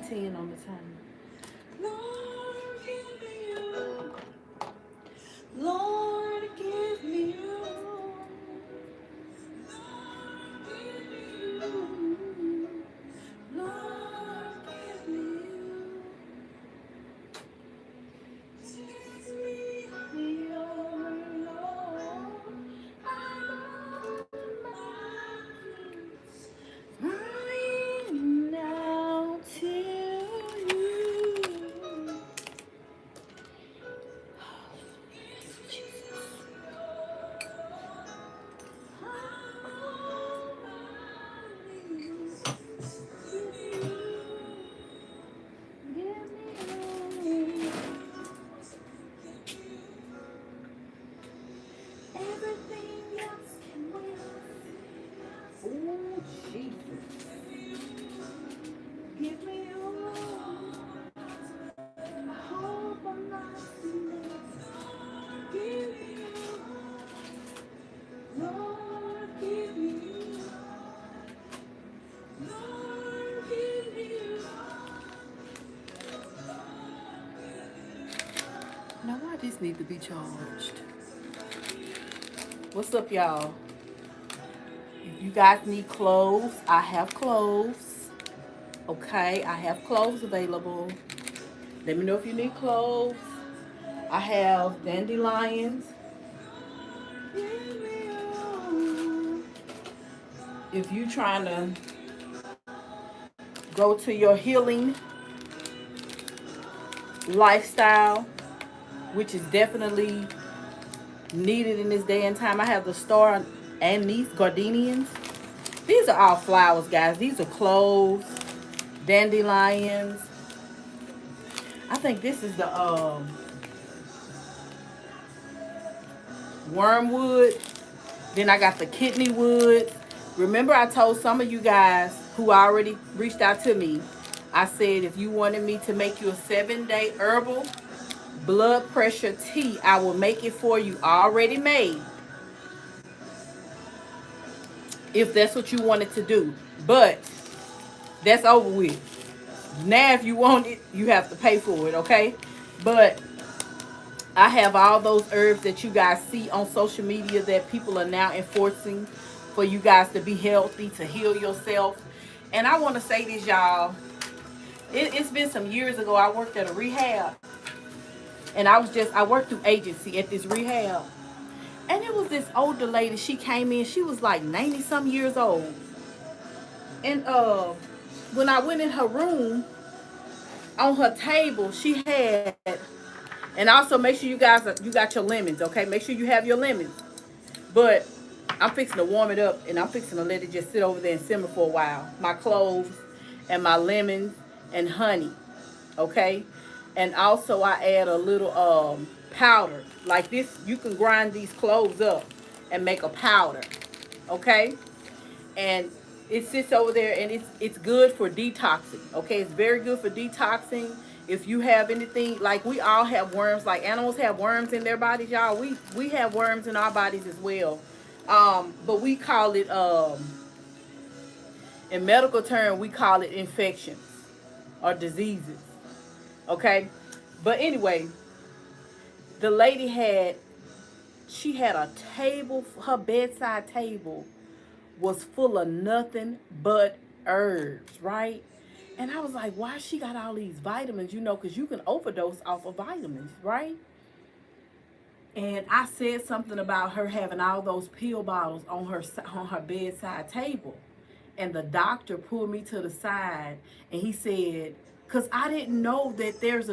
10 on the timer. Lord, give me you. Lord, give me you. Lord, give me you. Lord, give me you. Take me, oh Lord. I'm on my knees, crying out to you. Jesus. Everything else can wait. Oh, Jesus. Give me your hope I'm not too late. Give me your Lord, give me you. Lord, give me you. Now, why this need to be charged? What's up, y'all? If you guys need clothes, I have clothes. Okay, I have clothes available. Let me know if you need clothes. I have dandelions. If you trying to go to your healing lifestyle, which is definitely needed in this day and time, I have the star anise gardenians. These are all flowers, guys. These are cloves, dandelions. I think this is the wormwood. Then I got the kidney wood. Remember, I told some of you guys who already reached out to me, I said if you wanted me to make you a 7-day herbal blood pressure tea, I will make it for you already made, if that's what you wanted to do. But that's over with. Now if you want it, you have to pay for it, okay? But I have all those herbs that you guys see on social media that people are now enforcing for you guys to be healthy, to heal yourself. And I want to say this, y'all. It's been some years ago. I worked at a rehab. And I worked through agency at this rehab. And it was this older lady. She came in. She was like 90-some years old. And when I went in her room, on her table, she had, and also make sure you got your lemons, okay? Make sure you have your lemons. But I'm fixing to warm it up, and I'm fixing to let it just sit over there and simmer for a while. My cloves and my lemons and honey, okay? And also I add a little powder. Like this, you can grind these cloves up and make a powder, okay? And it sits over there, and it's good for detoxing, okay? It's very good for detoxing. If you have anything, like we all have worms, like animals have worms in their bodies, y'all. We have worms in our bodies as well. But we call it, in medical term, we call it infections or diseases, okay? But anyway, the lady she had a table, her bedside table was full of nothing but herbs, right? And I was like, why she got all these vitamins? You know, because you can overdose off of vitamins, right? And I said something about her having all those pill bottles on her bedside table. And the doctor pulled me to the side and he said, because I didn't know that there's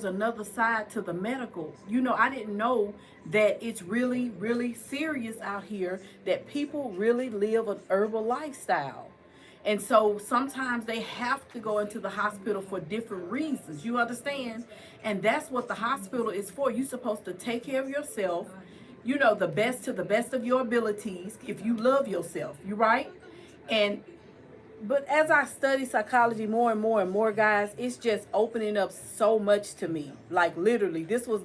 another side to the medical. You know, I didn't know that it's really, really serious out here, that people really live an herbal lifestyle. And so sometimes they have to go into the hospital for different reasons. You understand? And that's what the hospital is for. You're supposed to take care of yourself, you know, the best to the best of your abilities if you love yourself. You right? And but as I study psychology more and more and more, guys, it's just opening up so much to me. Like literally, this was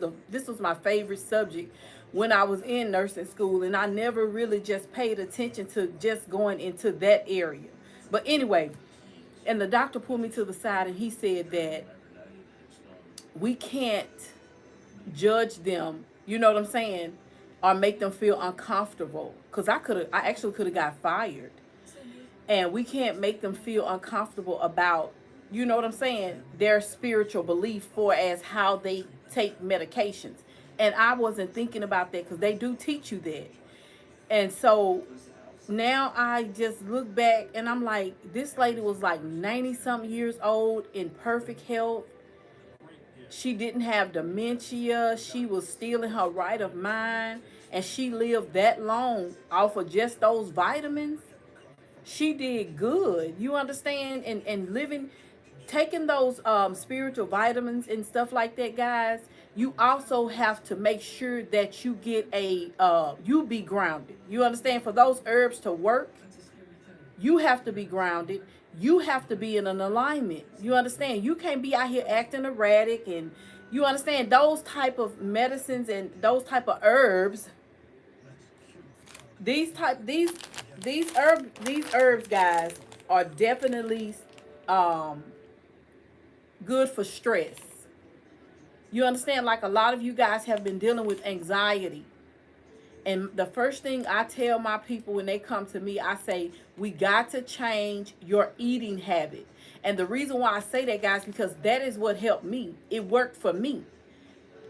my favorite subject when I was in nursing school, and I never really just paid attention to just going into that area. But anyway, And the doctor pulled me to the side and he said that we can't judge them, you know what I'm saying, or make them feel uncomfortable. Because I actually could have got fired. And we can't make them feel uncomfortable about, you know what I'm saying, their spiritual belief for as how they take medications. And I wasn't thinking about that because they do teach you that. And so now I just look back and I'm like, this lady was like 90 something years old in perfect health. She didn't have dementia. She was still in her right of mind. And she lived that long off of just those vitamins. She did good. You understand? And living, taking those spiritual vitamins and stuff like that, guys. You also have to make sure that you get you be grounded. You understand? For those herbs to work, you have to be grounded. You have to be in an alignment. You understand? You can't be out here acting erratic. And you understand, those type of medicines and those type of herbs, these type these herbs, guys, are definitely um good for stress. You understand? Like, a lot of you guys have been dealing with anxiety. And the first thing I tell my people when they come to me, I say, we got to change your eating habit. And the reason why I say that, guys, because that is what helped me. It worked for me.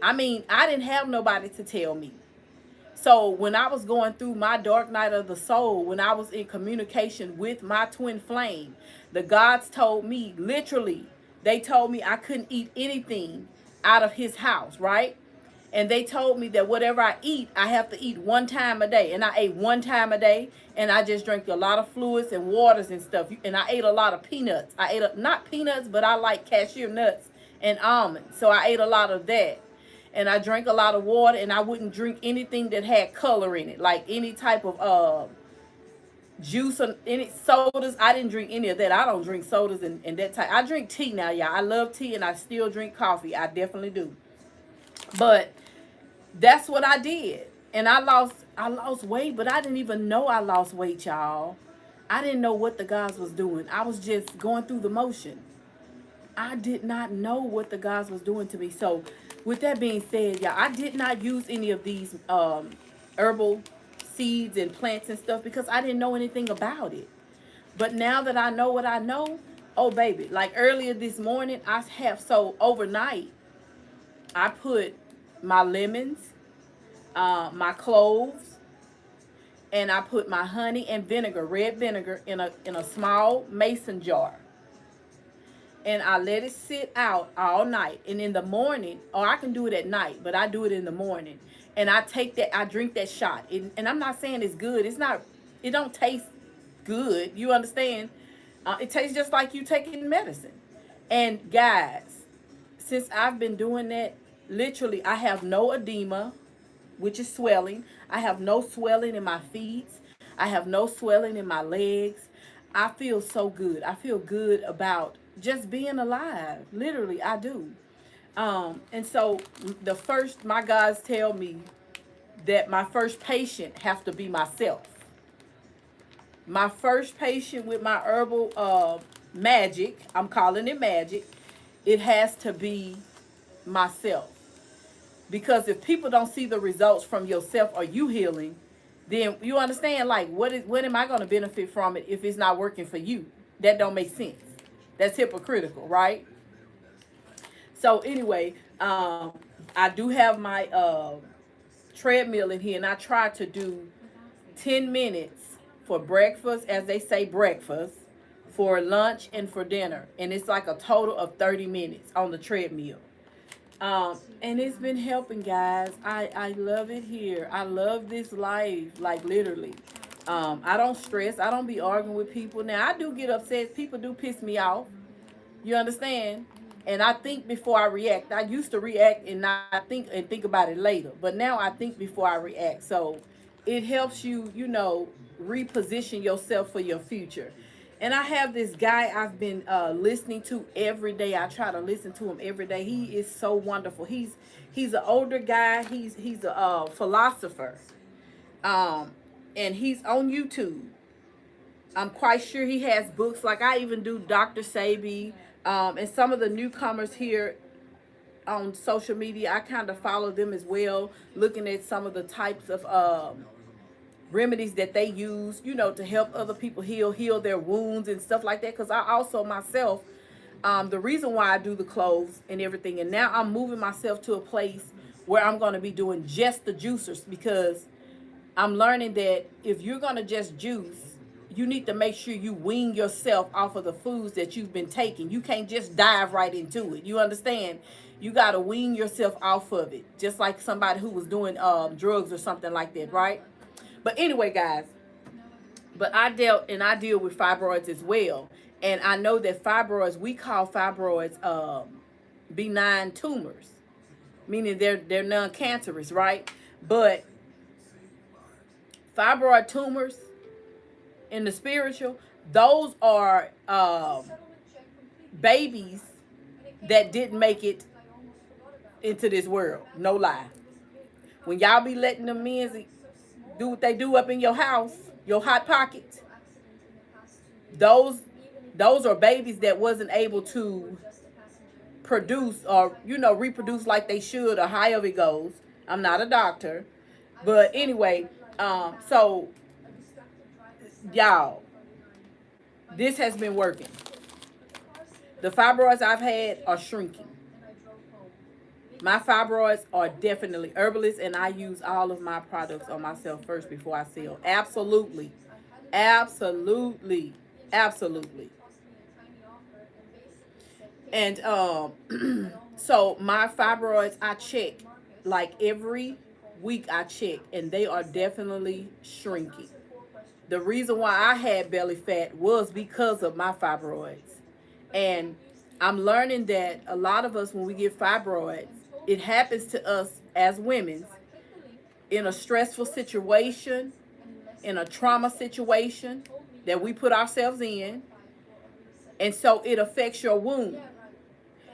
I mean, I didn't have nobody to tell me. So when I was going through my dark night of the soul, when I was in communication with my twin flame, the gods told me, literally, they told me I couldn't eat anything out of his house, right? And they told me that whatever I eat, I have to eat one time a day. And I ate one time a day, and I just drank a lot of fluids and waters and stuff. And I ate a lot of peanuts. I ate, not peanuts, but I like cashew nuts and almonds. So I ate a lot of that. And I drank a lot of water, and I wouldn't drink anything that had color in it, like any type of juice or any sodas. I didn't drink any of that. I don't drink sodas and that type. I drink tea now, y'all. I love tea, and I still drink coffee. I definitely do. But that's what I did. And I lost weight, but I didn't even know I lost weight, y'all. I didn't know what the guys was doing. I was just going through the motion. I did not know what the guys was doing to me. So with that being said, y'all, I did not use any of these herbal seeds and plants and stuff because I didn't know anything about it. But now that I know what I know, oh baby, like earlier this morning, so overnight, I put my lemons, my cloves, and I put my honey and vinegar, red vinegar, in a small mason jar. And I let it sit out all night. And in the morning, or I can do it at night, but I do it in the morning. And I drink that shot. And I'm not saying it's good. It don't taste good. You understand? It tastes just like you taking medicine. And guys, since I've been doing that, literally, I have no edema, which is swelling. I have no swelling in my feet. I have no swelling in my legs. I feel so good. I feel good about just being alive. Literally, I do. And so my guys tell me that my first patient have to be myself. My first patient with my herbal magic, I'm calling it magic, it has to be myself. Because if people don't see the results from yourself or you healing, then you understand, like, what am I going to benefit from it if it's not working for you? That don't make sense. That's hypocritical, right? So anyway, I do have my treadmill in here, and I try to do 10 minutes for breakfast, as they say, breakfast, for lunch, and for dinner. And it's like a total of 30 minutes on the treadmill. And it's been helping, guys. I love it here. I love this life, like literally. I don't stress. I don't be arguing with people. Now, I do get upset. People do piss me off. You understand? And I think before I react. I used to react and not think about it later. But now I think before I react. So it helps you, reposition yourself for your future. And I have this guy I've been listening to every day. I try to listen to him every day. He is so wonderful. He's an older guy. He's a philosopher. And he's on YouTube. I'm quite sure he has books. Like I even do Dr. Sabi, and some of the newcomers here on social media. I kind of follow them as well, looking at some of the types of remedies that they use, you know, to help other people heal their wounds and stuff like that. Because I also myself, the reason why I do the cloves and everything, and now I'm moving myself to a place where I'm going to be doing just the juicers, because I'm learning that if you're going to just juice, you need to make sure you wean yourself off of the foods that you've been taking. You can't just dive right into it. You understand? You got to wean yourself off of it, just like somebody who was doing drugs or something like that, right? But anyway, guys, but I deal with fibroids as well. And I know that fibroids, we call fibroids benign tumors, meaning they're non-cancerous, right? But fibroid tumors in the spiritual, those are babies that didn't make it into this world. No lie. When y'all be letting them men do what they do up in your house, your hot pocket, those those are babies that wasn't able to produce or, you know, reproduce like they should, or however it goes. I'm not a doctor, but anyway, so y'all, this has been working. The fibroids I've had are shrinking. My fibroids are definitely herbalist, and I use all of my products on myself first before I sell. Absolutely. Absolutely. Absolutely. And so my fibroids, I check like every week. I check, and they are definitely shrinking. The reason why I had belly fat was because of my fibroids. And I'm learning that a lot of us, when we get fibroids, it happens to us as women in a stressful situation, in a trauma situation that we put ourselves in. And so it affects your womb.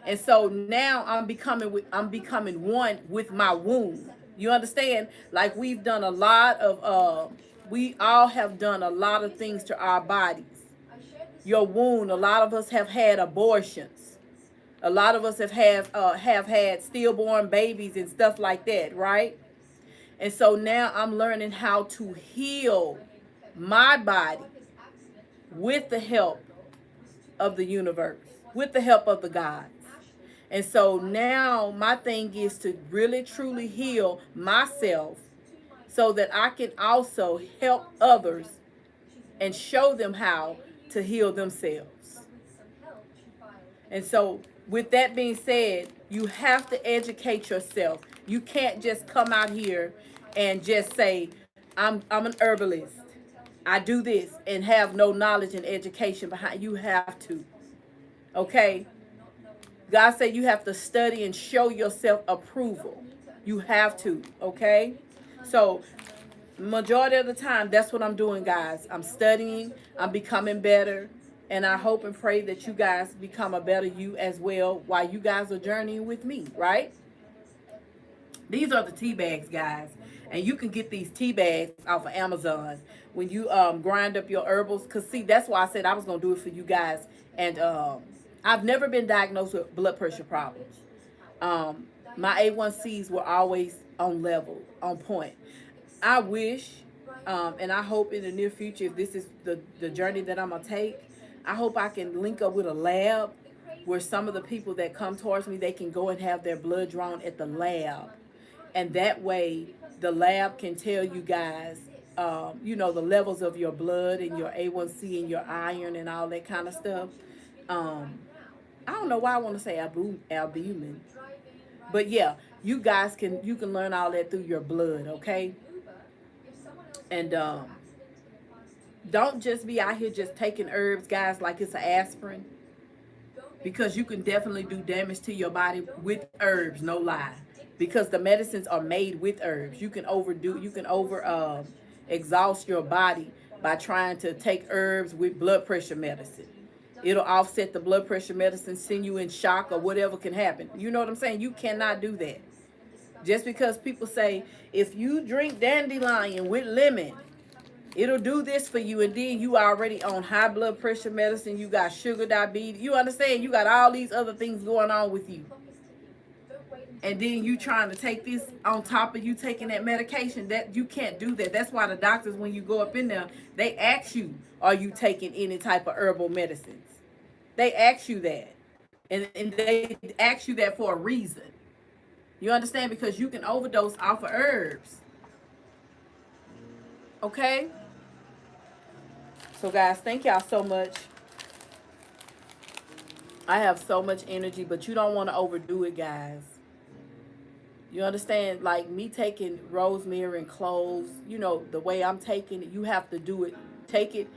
And so now I'm becoming one with my womb. You understand? Like we've done a lot of we all have done a lot of things to our bodies. Your womb, a lot of us have had abortions. A lot of us have had stillborn babies and stuff like that, right? And so now I'm learning how to heal my body with the help of the universe, with the help of the gods. And so now my thing is to really truly heal myself so that I can also help others and show them how to heal themselves. And so with that being said, you have to educate yourself. You can't just come out here and just say, I'm an herbalist. I do this, and have no knowledge and education behind. You have to. Okay? God said you have to study and show yourself approval. You have to, okay? So, majority of the time, that's what I'm doing, guys. I'm studying, I'm becoming better, and I hope and pray that you guys become a better you as well while you guys are journeying with me, right? These are the tea bags, guys. And you can get these tea bags off of Amazon when you grind up your herbals. Because, see, that's why I said I was going to do it for you guys. And I've never been diagnosed with blood pressure problems. My A1Cs were always on level, on point. I wish, and I hope in the near future, if this is the journey that I'm going to take, I hope I can link up with a lab where some of the people that come towards me, they can go and have their blood drawn at the lab. And that way, the lab can tell you guys, you know, the levels of your blood and your A1C and your iron and all that kind of stuff. I don't know why I want to say albumin, but yeah, you guys you can learn all that through your blood, okay? And don't just be out here just taking herbs, guys, like it's an aspirin, because you can definitely do damage to your body with herbs, no lie. Because the medicines are made with herbs. You can exhaust your body by trying to take herbs with blood pressure medicine. It'll offset the blood pressure medicine, send you in shock or whatever can happen. You know what I'm saying? You cannot do that. Just because people say, if you drink dandelion with lemon, It'll do this for you, and then you already on high blood pressure medicine. You got sugar, diabetes. You understand? You got all these other things going on with you. And then you trying to take this on top of you taking that medication. That you can't do that. That's why the doctors, when you go up in there, they ask you, are you taking any type of herbal medicines? They ask you that. And they ask you that for a reason. You understand? Because you can overdose off of herbs. Okay? So guys, thank y'all so much. I have so much energy, but you don't want to overdo it, guys. You understand? Like me taking rosemary and cloves, you know, the way I'm taking it, you have to do it. Take it,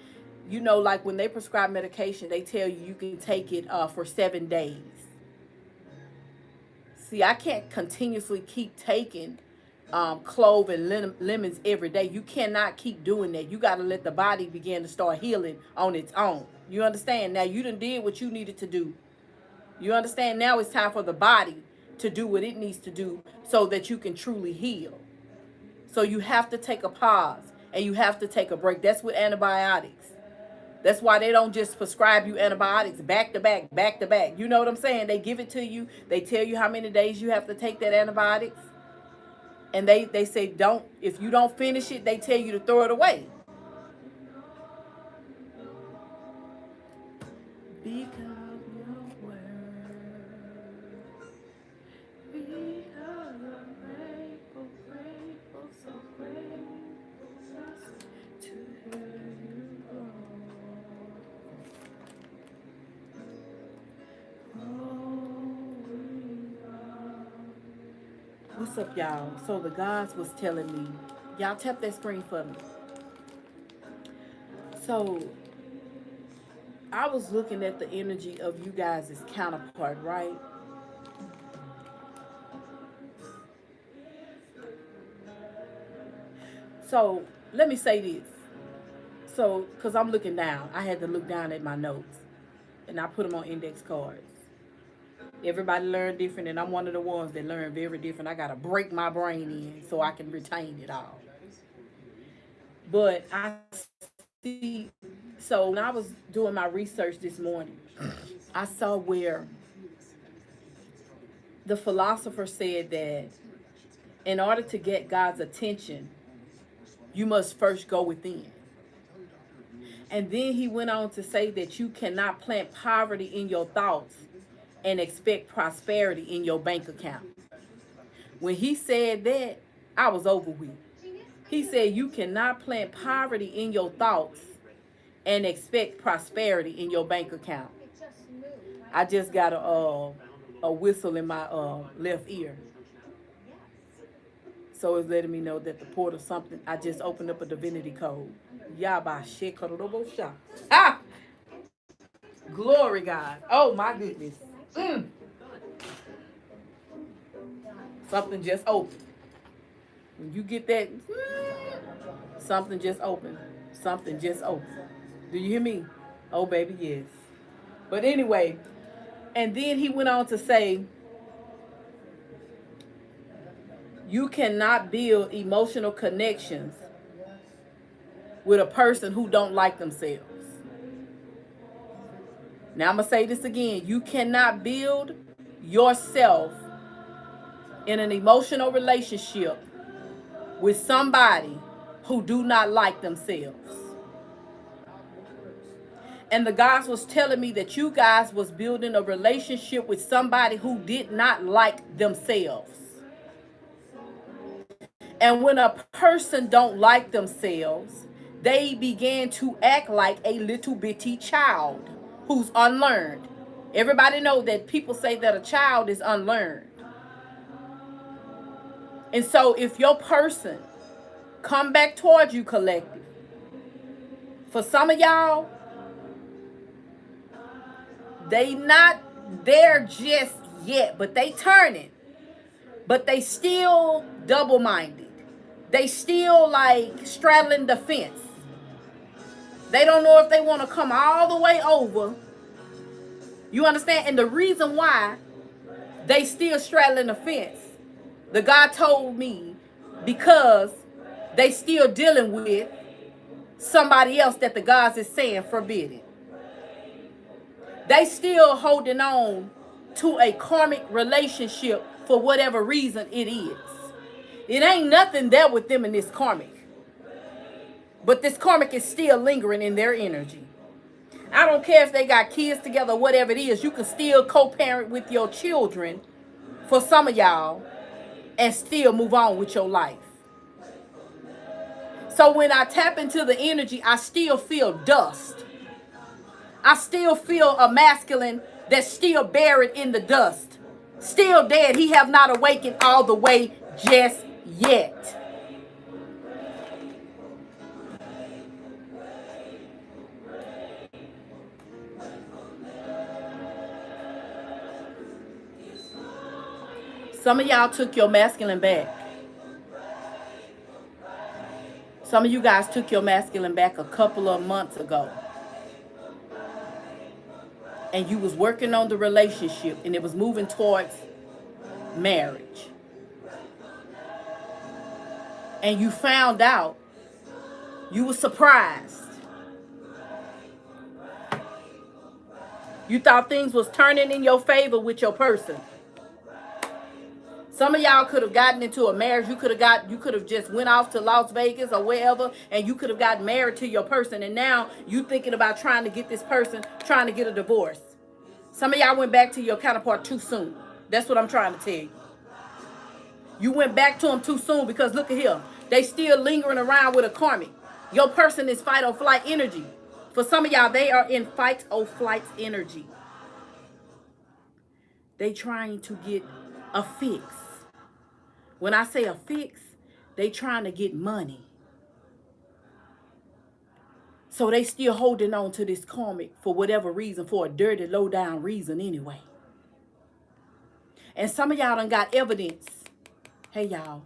you know, like when they prescribe medication, they tell you you can take it for 7 days. See, I can't continuously keep taking clove and lemons every day. You cannot keep doing that. You got to let the body begin to start healing on its own. You understand? Now, you done did what you needed to do. You understand? Now it's time for the body to do what it needs to do so that you can truly heal. So you have to take a pause and you have to take a break. That's with antibiotics. That's why they don't just prescribe you antibiotics back to back, back to back. You know what I'm saying? They give it to you. They tell you how many days you have to take that antibiotics. And they say, don't, if you don't finish it, they tell you to throw it away. Because your word, because I'm grateful, grateful, so grateful to hear you go. What's up, y'all? So the gods was telling me, y'all tap that screen for me. So I was looking at the energy of you guys' counterpart, right? So let me say this. So, because I'm looking down, I had to look down at my notes and I put them on index cards. Everybody learn different, and I'm one of the ones that learn very different. I got to break my brain in so I can retain it all. But I see, so when I was doing my research this morning, I saw where the philosopher said that in order to get God's attention, you must first go within. And then he went on to say that you cannot plant poverty in your thoughts and expect prosperity in your bank account. When he said that, I was over with. He said you cannot plant poverty in your thoughts and expect prosperity in your bank account. I just got a whistle in my left ear. So it's letting me know that the portal something. I just opened up a divinity code. Yaba shekorobo. Ah! Glory God. Oh my goodness. Something just opened. When you get that, something just opened. Something just opened. Do you hear me? Oh, baby, yes. But anyway, and then he went on to say, you cannot build emotional connections with a person who don't like themselves. Now I'm going to say this again. You cannot build yourself in an emotional relationship with somebody who do not like themselves. And the guys was telling me that you guys was building a relationship with somebody who did not like themselves. And when a person don't like themselves, they began to act like a little bitty child who's unlearned. Everybody know that people say that a child is unlearned. And so if your person come back towards you, collective, for some of y'all, they not there just yet, but they turning. But they still double-minded. They still like straddling the fence. They don't know if they want to come all the way over. You understand? And the reason why they still straddling the fence, the God told me, because they still dealing with somebody else that the gods is saying forbidden. They still holding on to a karmic relationship for whatever reason it is. It ain't nothing there with them in this karmic. But this karmic is still lingering in their energy. I don't care if they got kids together, whatever it is, you can still co-parent with your children for some of y'all and still move on with your life. So when I tap into the energy, I still feel dust. I still feel a masculine that's still buried in the dust. Still dead. He have not awakened all the way just yet. Some of y'all took your masculine back. Some of you guys took your masculine back a couple of months ago. And you was working on the relationship and it was moving towards marriage. And you found out, you were surprised. You thought things was turning in your favor with your person. Some of y'all could have gotten into a marriage. You could have just went off to Las Vegas or wherever, and you could have gotten married to your person. And now you thinking about trying to get this person, trying to get a divorce. Some of y'all went back to your counterpart too soon. That's what I'm trying to tell you. You went back to them too soon because look at here. They still lingering around with a karmic. Your person is fight or flight energy. For some of y'all, they are in fight or flight energy. They trying to get a fix. When I say a fix, they trying to get money. So they still holding on to this karmic for whatever reason, for a dirty, low down reason anyway. And some of y'all done got evidence, hey y'all,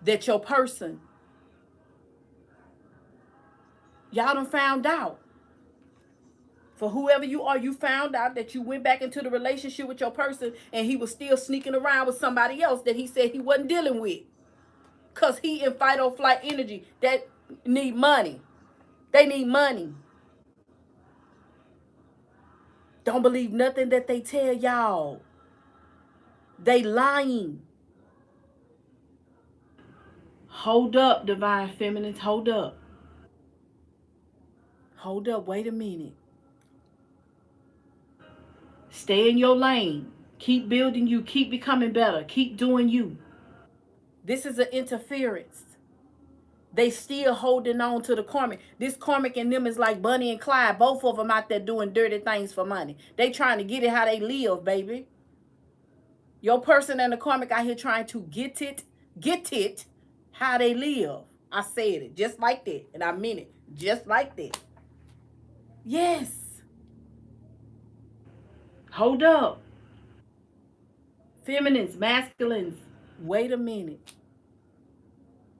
that your person, y'all done found out. For whoever you are, you found out that you went back into the relationship with your person and he was still sneaking around with somebody else that he said he wasn't dealing with. Because he in fight or flight energy that need money. They need money. Don't believe nothing that they tell y'all. They lying. Hold up, divine feminines. Hold up. Hold up. Wait a minute. Stay in your lane. Keep building you. Keep becoming better. Keep doing you. This is an interference. They still holding on to the karmic. This karmic and them is like Bonnie and Clyde. Both of them out there doing dirty things for money. They trying to get it how they live, baby. Your person and the karmic out here trying to get it how they live. I said it just like that. And I mean it just like that. Yes. Hold up. Feminines, masculines, wait a minute.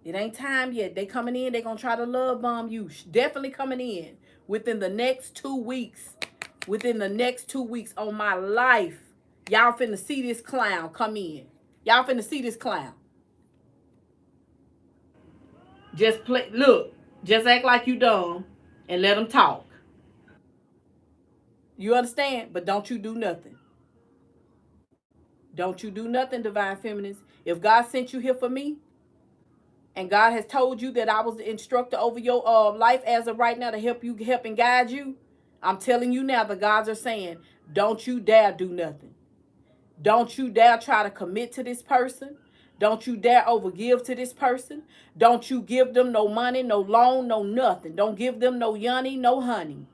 It ain't time yet. They coming in. They going to try to love bomb you. Definitely coming in within the next 2 weeks. Within the next 2 weeks on my life. Y'all finna see this clown come in. Y'all finna see this clown. Just play. Look. Just act like you dumb. And let them talk. You understand? But don't you do nothing. Don't you do nothing, divine feminines. If God sent you here for me, and God has told you that I was the instructor over your life as of right now to help you, help and guide you, I'm telling you now, the gods are saying, don't you dare do nothing. Don't you dare try to commit to this person. Don't you dare overgive to this person. Don't you give them no money, no loan, no nothing. Don't give them no yoni, no honey.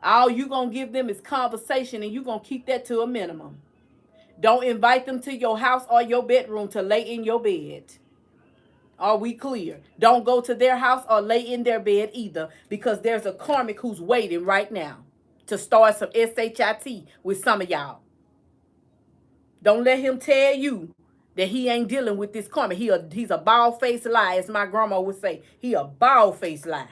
All you going to give them is conversation, and you going to keep that to a minimum. Don't invite them to your house or your bedroom to lay in your bed. Are we clear? Don't go to their house or lay in their bed either, because there's a karmic who's waiting right now to start some SHIT with some of y'all. Don't let him tell you that he ain't dealing with this karmic. He's a bald-faced lie, as my grandma would say. He a bald-faced lie.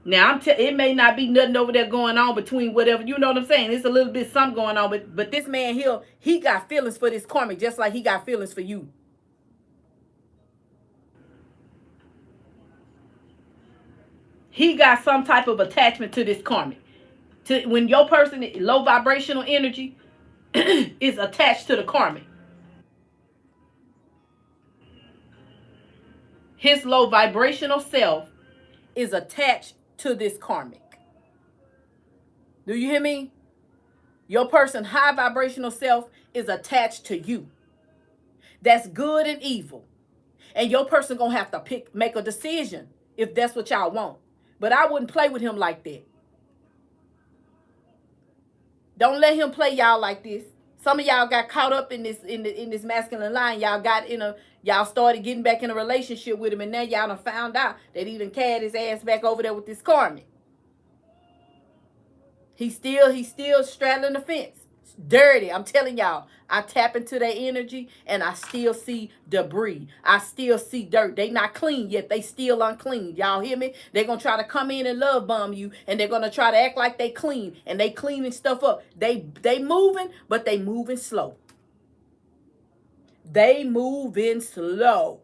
Now, it may not be nothing over there going on between whatever, you know what I'm saying? It's a little bit something going on, but this man here, he got feelings for this karmic just like he got feelings for you. He got some type of attachment to this karmic. When your person, low vibrational energy, is attached to the karmic. His low vibrational self is attached to this karmic. Do you hear me? Your person high vibrational self is attached to you. That's good and evil. And your person gonna have to make a decision if that's what y'all want. But I wouldn't play with him like that. Don't let him play y'all like this. Some of y'all got caught up in this masculine line. Y'all started getting back in a relationship with him, and now y'all done found out that he done carried his ass back over there with this karmic. He's still straddling the fence. It's dirty. I'm telling y'all. I tap into their energy and I still see debris. I still see dirt. They not clean yet. They still unclean. Y'all hear me? They're going to try to come in and love bomb you, and they're going to try to act like they clean, and they cleaning stuff up. They moving, but they moving slow. They moving slow.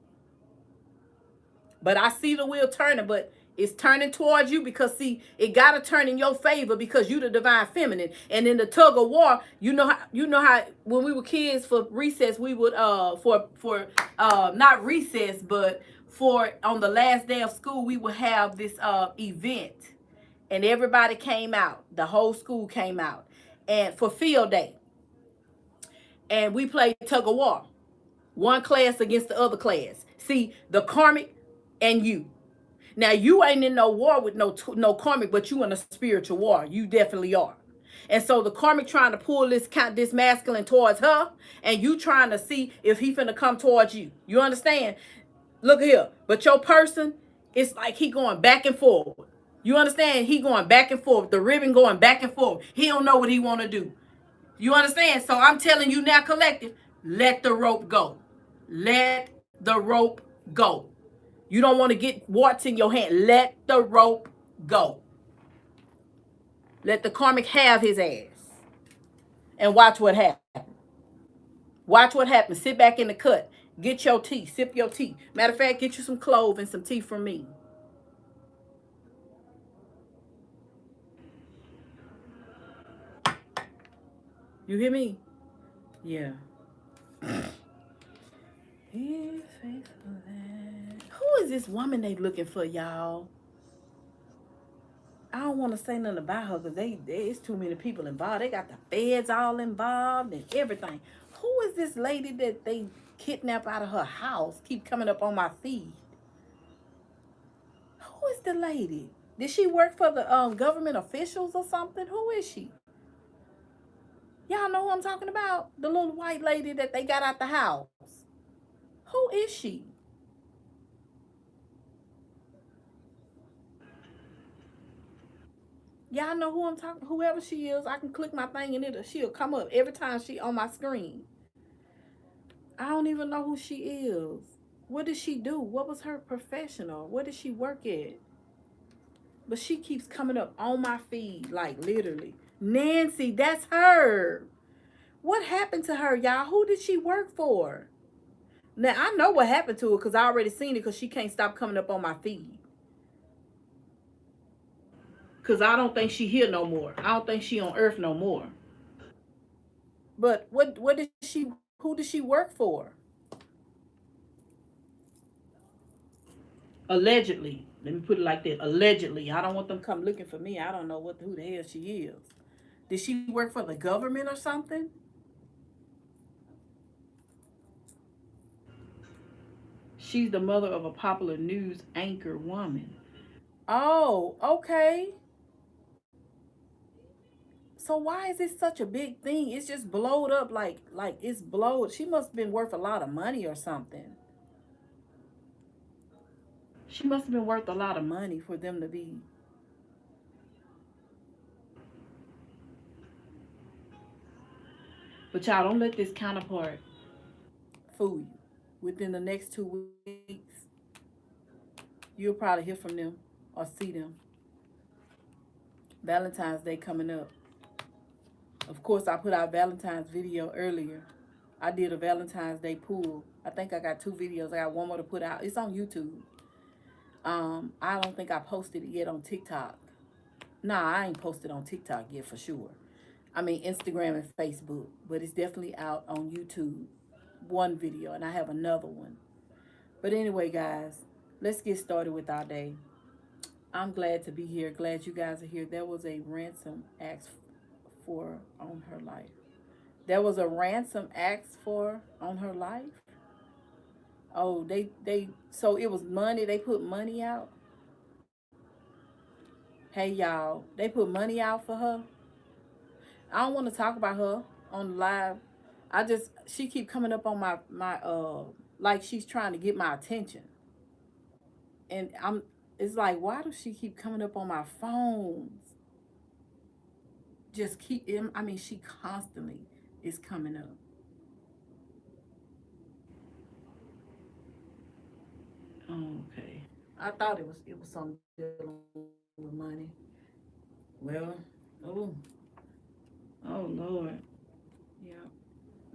But I see the wheel turning, but it's turning towards you because, see, it got to turn in your favor because you the divine feminine. And in the tug of war, you know how when we were kids for recess, we would for not recess, but for on the last day of school, we would have this event, and everybody came out. The whole school came out, and for field day, and we played tug of war. One class against the other class. See, the karmic and you. Now, you ain't in no war with no karmic, but you in a spiritual war. You definitely are. And so the karmic trying to pull this masculine towards her, and you trying to see if he finna come towards you. You understand? Look here. But your person, it's like he going back and forth. You understand? He going back and forth. The ribbon going back and forth. He don't know what he want to do. You understand? So I'm telling you now, collective, let the rope go. Let the rope go. You don't want to get warts in your hand. Let the rope go. Let the karmic have his ass. And watch what happens. Watch what happens. Sit back in the cut. Get your tea. Sip your tea. Matter of fact, get you some clove and some tea from me. You hear me? Yeah. Who is this woman they looking for, y'all? I don't want to say nothing about her because it's too many people involved. They got the feds all involved and everything. Who is this lady that they kidnap out of her house? Keep coming up on my feed. Who is the lady? Did she work for the government officials or something? Who is she? Y'all know who I'm talking about? The little white lady that they got out the house. Who is she? Y'all know who I'm talking. Whoever she is, I can click my thing and she'll come up every time she on my screen. I don't even know who she is. What did she do? What was her professional? Where did she work at? But she keeps coming up on my feed, like literally. Nancy, that's her. What happened to her, y'all? Who did she work for? Now, I know what happened to her because I already seen it because she can't stop coming up on my feed. Because I don't think she here no more. I don't think she on Earth no more. But who did she work for? Allegedly. Let me put it like that. Allegedly. I don't want them come looking for me. I don't know who the hell she is. Did she work for the government or something? She's the mother of a popular news anchor woman. Oh, okay. So why is it such a big thing? It's just blowed up like it's blowed. She must have been worth a lot of money or something. She must have been worth a lot of money for them to be. But y'all don't let this counterpart fool you. Within the next 2 weeks, you'll probably hear from them or see them. Valentine's Day coming up. Of course, I put out Valentine's video earlier. I did a Valentine's Day pool. I think I got 2 videos. I got one more to put out. It's on YouTube. I don't think I posted it yet on TikTok. Nah, I ain't posted on TikTok yet for sure. I mean Instagram and Facebook, but it's definitely out on YouTube. One video, and I have another one. But anyway, guys, let's get started with our day. I'm glad to be here. Glad you guys are here. There was a ransom asked for on her life. There was a ransom asked for on her life. Oh, they so it was money. They put money out. Hey y'all, they put money out for her. I don't want to talk about her on live. She keep coming up on my like she's trying to get my attention. And it's like, why does she keep coming up on my phones? Just keep I mean, she constantly is coming up. Okay. I thought it was something dealing with money. Well, oh, oh Lord. Yeah.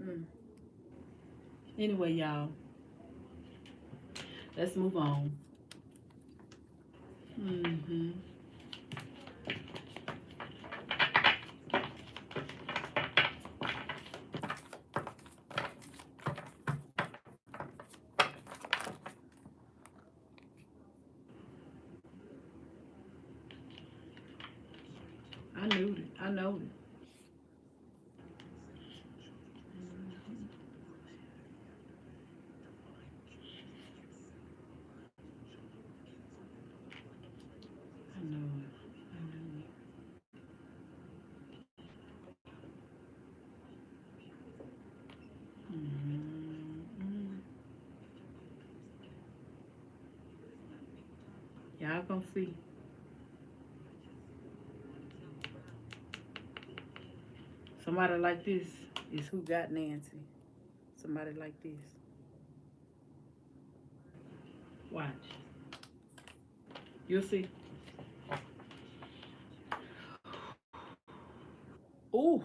Mm. Anyway, y'all, let's move on. Mm-hmm. I knew it. I know it. I know it. I knew it. Mm-hmm. Y'all gonna see. Somebody like this is who got Nancy. Somebody like this. Watch. You'll see. Ooh.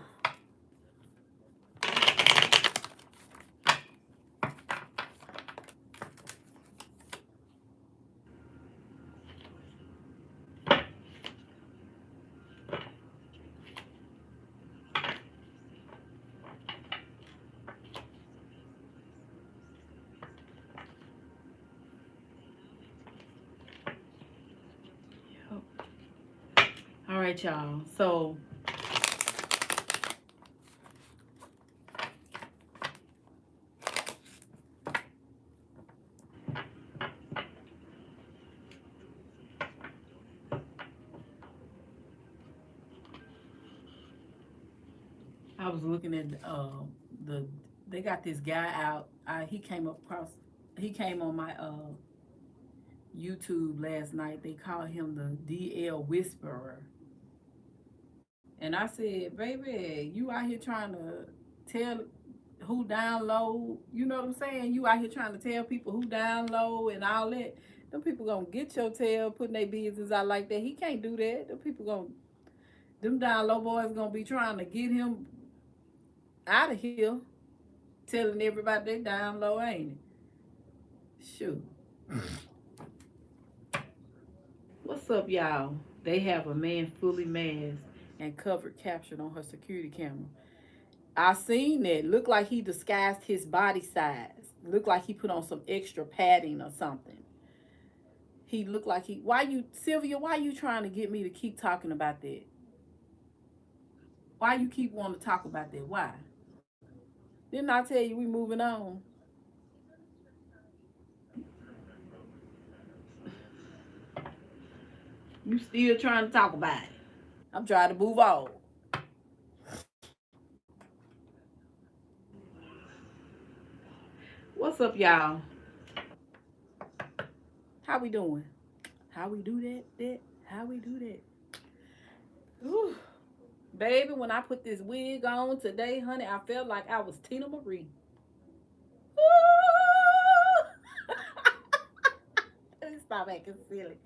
All right, y'all. So I was looking at the they got this guy out. He came on my YouTube last night. They call him the DL Whisperer. And I said, baby, you out here trying to tell who down low. You know what I'm saying? You out here trying to tell people who down low and all that. Them people gonna get your tail putting their business out like that. He can't do that. Them down low boys gonna be trying to get him out of here, telling everybody they down low, ain't it? Shoot. What's up, y'all? They have a man fully masked and covered captured on her security camera. I seen that. Looked like he disguised his body size. Looked like he put on some extra padding or something. He looked like he. Why you, Sylvia? Why you trying to get me to keep talking about that? Why you keep wanting to talk about that? Why? Didn't I tell you we moving on? You still trying to talk about it? I'm trying to move on. What's up, y'all? How we doing? How we do that? How we do that? Whew. Baby, when I put this wig on today, honey, I felt like I was Tina Marie. Let me stop acting silly.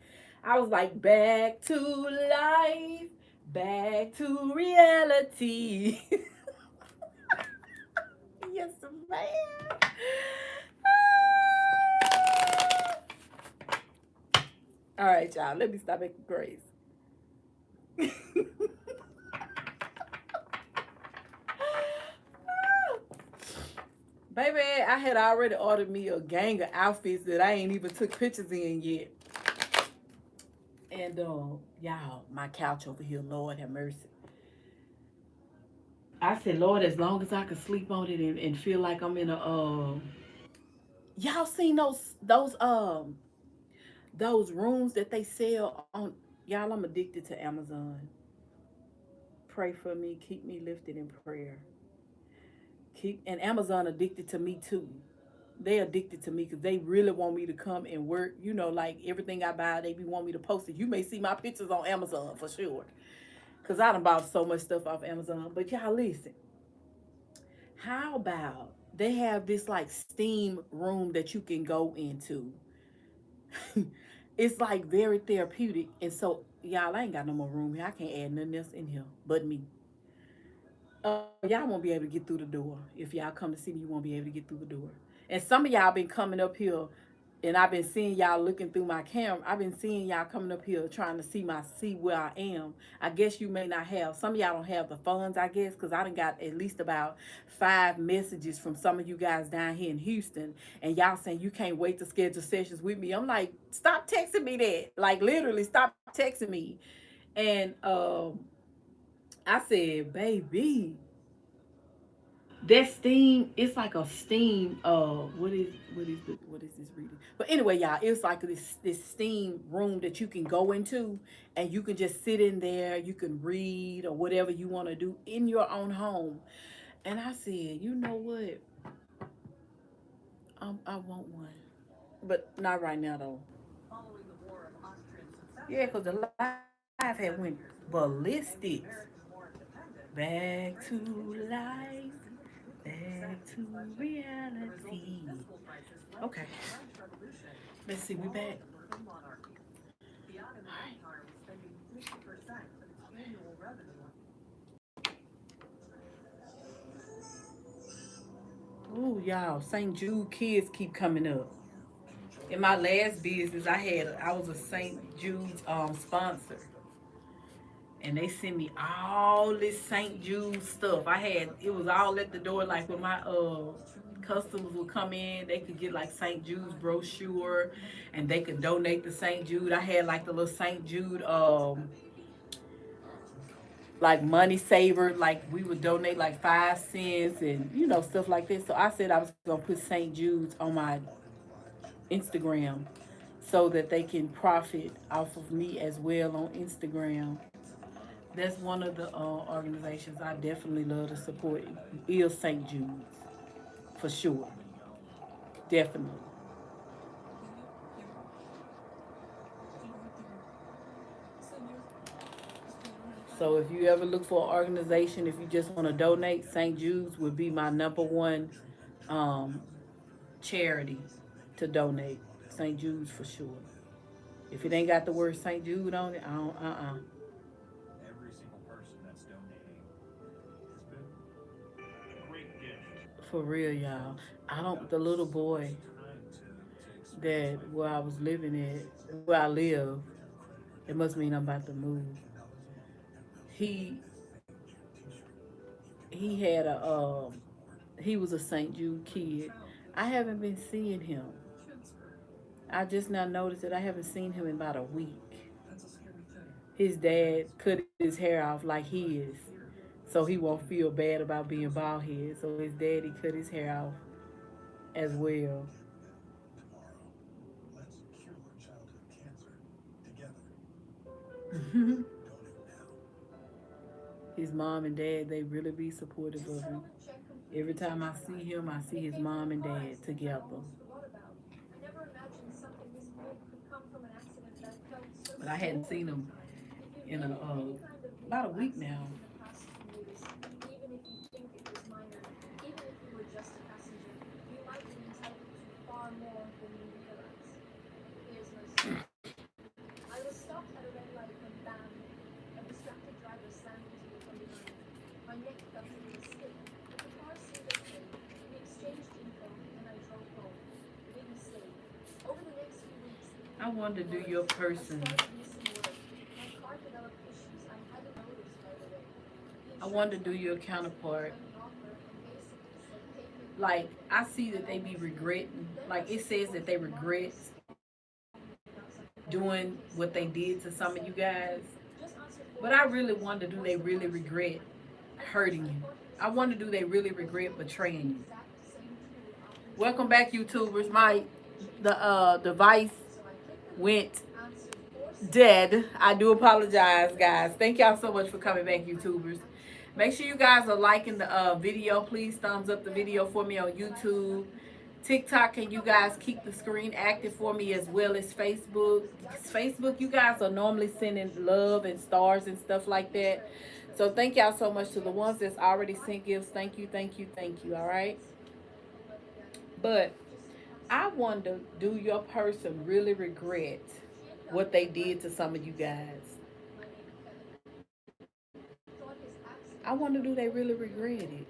I was like, back to life, back to reality. Yes, man. All right, y'all. Let me stop making grace. Baby, I had already ordered me a gang of outfits that I ain't even took pictures in yet. And y'all, my couch over here, Lord have mercy. I said, Lord, as long as I can sleep on it and feel like I'm in a y'all seen those rooms that they sell on, y'all, I'm addicted to Amazon. Pray for me, keep me lifted in prayer. Keep and Amazon addicted to me too. They addicted to me because they really want me to come and work. You know, like everything I buy, they be want me to post it. You may see my pictures on Amazon for sure. Cause I done bought so much stuff off Amazon. But y'all listen, how about they have this like steam room that you can go into? It's like very therapeutic. And so y'all, I ain't got no more room here. I can't add nothing else in here but me. Y'all won't be able to get through the door. If y'all come to see me, you won't be able to get through the door. And some of y'all been coming up here, and I've been seeing y'all looking through my camera. I've been seeing y'all coming up here trying to see where I am. I guess you may not have. Some of y'all don't have the funds, I guess, because I done got at least about 5 messages from some of you guys down here in Houston, and y'all saying you can't wait to schedule sessions with me. I'm like, stop texting me that. Like literally, stop texting me. And I said, baby, that steam, it's like a steam what is this reading? But anyway, y'all, it's like this steam room that you can go into, and you can just sit in there, you can read or whatever you want to do in your own home. And I said, you know what, I want one, but not right now though. Yeah, because the life had went ballistic. Back to life, back to reality. Okay, let's see, we back. Ooh, y'all, St. Jude kids keep coming up. In my last business, I was a St. Jude's sponsor, and they sent me all this St. Jude stuff. It was all at the door. Like when my customers would come in, they could get like St. Jude's brochure, and they could donate to St. Jude. I had like the little St. Jude like money saver, like we would donate like 5 cents and stuff like this. So I said I was gonna put St. Jude's on my Instagram so that they can profit off of me as well on Instagram. That's one of the organizations I definitely love to support. Is St. Jude's for sure, definitely. So if you ever look for an organization, if you just want to donate, St. Jude's would be my number one um, charity to donate. St. Jude's for sure. If it ain't got the word St. Jude on it, I don't. For real, y'all. I don't. The little boy that where I was living at, where I live, it must mean I'm about to move. He he had a he was a St. Jude kid. I haven't been seeing him. I just now noticed that I haven't seen him in about a week. His dad cut his hair off like his, so he won't feel bad about being bald head. So his daddy cut his hair off as well. His mom and dad, they really be supportive of him. Every time I see him, I see his mom and dad together. But I hadn't seen him in about a week now. want to do your person. I want to do your counterpart. Like, I see that they be regretting. Like, it says that they regret doing what they did to some of you guys. But I really wonder, do they really regret hurting you? I wonder, do they really regret betraying you? Welcome back, YouTubers. My device went dead. I do apologize, guys. Thank y'all so much for coming back, YouTubers. Make sure you guys are liking the video. Please thumbs up the video for me on YouTube. TikTok, can you guys keep the screen active for me, as well as Facebook? Facebook, you guys are normally sending love and stars and stuff like that. So thank y'all so much to the ones that's already sent gifts. Thank you, thank you, thank you. All right. But I wonder, do your person really regret what they did to some of you guys? I wonder, do they really regret it?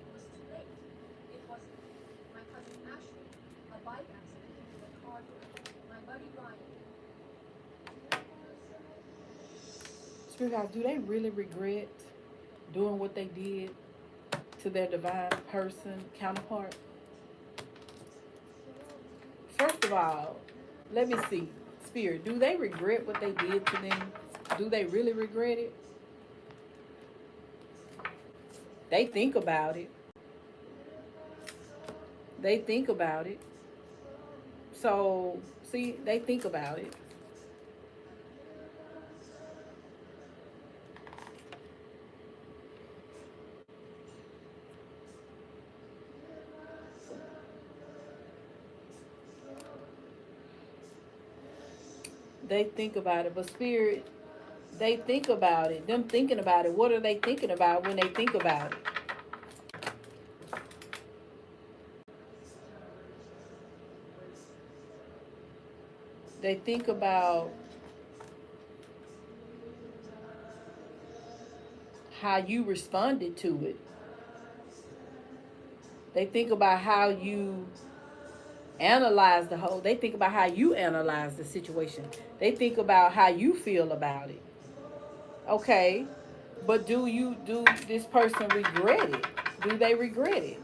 Spirit guys, do they really regret doing what they did to their divine person counterpart? First of all, let me see. Spirit, do they regret what they did to them? Do they really regret it? They think about it. They think about it. So, see, they think about it. They think about it. But Spirit, they think about it. Them thinking about it. What are they thinking about when they think about it? They think about how you responded to it. They think about how you analyze the whole. They think about how you analyze the situation. They think about how you feel about it. Okay, but do this person regret it? Do they regret it?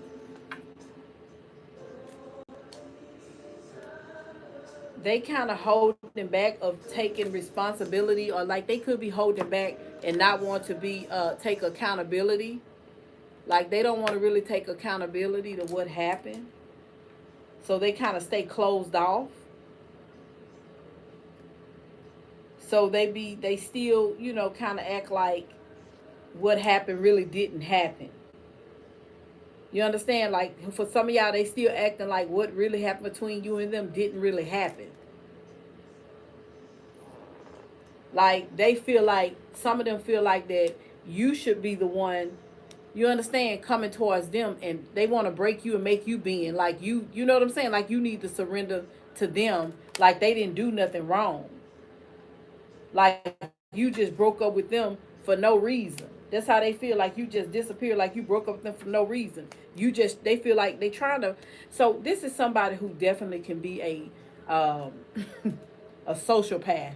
They kind of holding back of taking responsibility, or like they could be holding back and not want to be take accountability. Like they don't want to really take accountability to what happened, so they kind of stay closed off. So they still, kind of act like what happened really didn't happen. You understand? Like for some of y'all, they still acting like what really happened between you and them didn't really happen. Like they feel like, some of them feel like that you should be the one, you understand, coming towards them, and they want to break you and make you bend. Like you know what I'm saying? Like you need to surrender to them, like they didn't do nothing wrong. Like you just broke up with them for no reason. That's how they feel, like you just disappeared, like you broke up with them for no reason. They feel like they trying to. So this is somebody who definitely can be a a sociopath.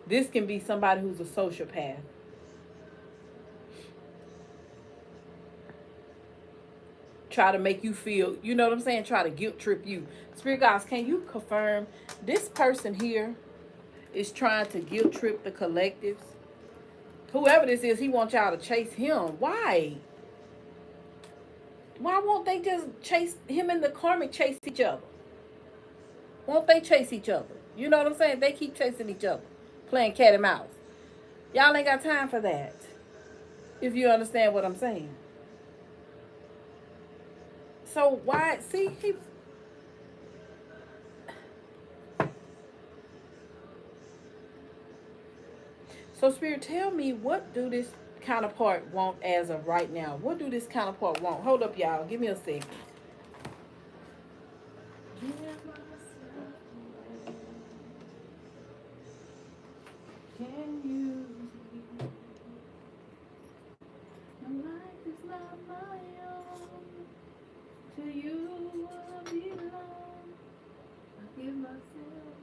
This can be somebody who's a sociopath. Try to make you feel, you know what I'm saying? Try to guilt trip you. Spirit guys, can you confirm this person here is trying to guilt trip the collectives? Whoever this is, he wants y'all to chase him. Why? Why won't they just chase him and the karmic chase each other? Won't they chase each other? You know what I'm saying? They keep chasing each other, playing cat and mouse. Y'all ain't got time for that. If you understand what I'm saying. So why? See, So Spirit, tell me, what do this counterpart want as of right now? What do this counterpart want? Hold up, y'all. Give me a second. Can you see? My life is not my own. To you I belong. I give myself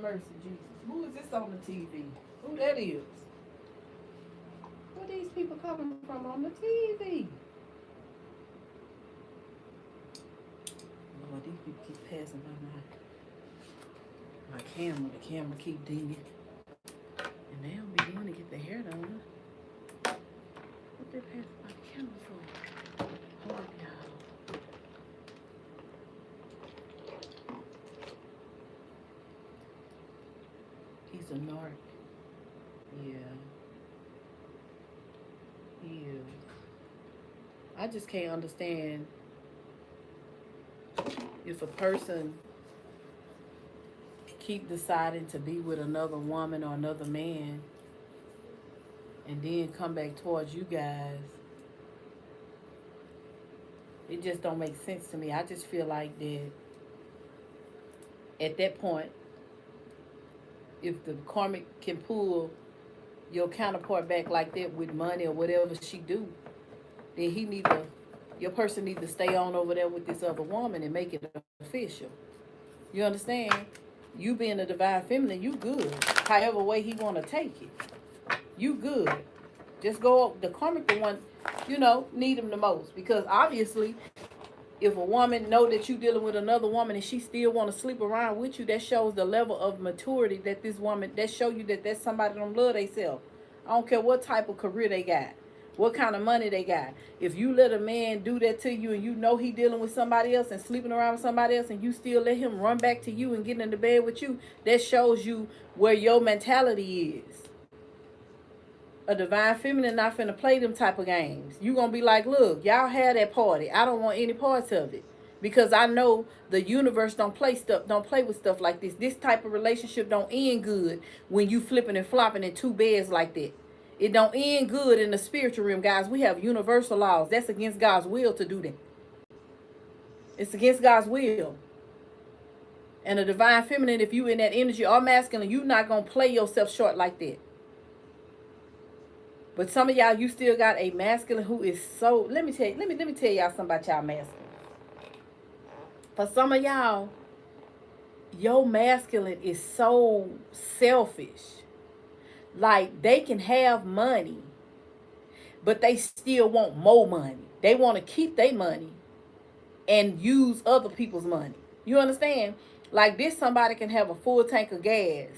mercy, Jesus. Who is this on the TV? Who that is? Where these people coming from on the TV? Lord, these people keep passing by my camera. The camera keep dinging. And they don't be going to get their hair done. What they passing my camera for? Hold up, y'all. He's a narc. Yeah. He is. I just can't understand if a person keep deciding to be with another woman or another man and then come back towards you guys. It just don't make sense to me. I just feel like that at that point, if the karmic can pull your counterpart back like that with money or whatever she do, then your person need to stay on over there with this other woman and make it official. You understand? You being a divine feminine, you good. However way he want to take it, you good. Just go up. The karmic the one, need him the most. Because obviously, if a woman know that you dealing with another woman and she still want to sleep around with you, that shows the level of maturity that this woman, that show you that that's somebody that don't love themselves. I don't care what type of career they got, what kind of money they got. If you let a man do that to you and you know he dealing with somebody else and sleeping around with somebody else and you still let him run back to you and get into bed with you, that shows you where your mentality is. A divine feminine not finna play them type of games. You gonna be like, look, y'all had that party. I don't want any parts of it. Because I know the universe don't play with stuff like this. This type of relationship don't end good when you flipping and flopping in two beds like that. It don't end good in the spiritual realm, guys. We have universal laws. That's against God's will to do that. It's against God's will. And a divine feminine, if you in that energy or masculine, you not gonna play yourself short like that. But some of y'all, you still got a masculine who is so. Let me tell y'all something about y'all masculine. For some of y'all, your masculine is so selfish. Like, they can have money, but they still want more money. They want to keep their money and use other people's money. You understand? Like, this somebody can have a full tank of gas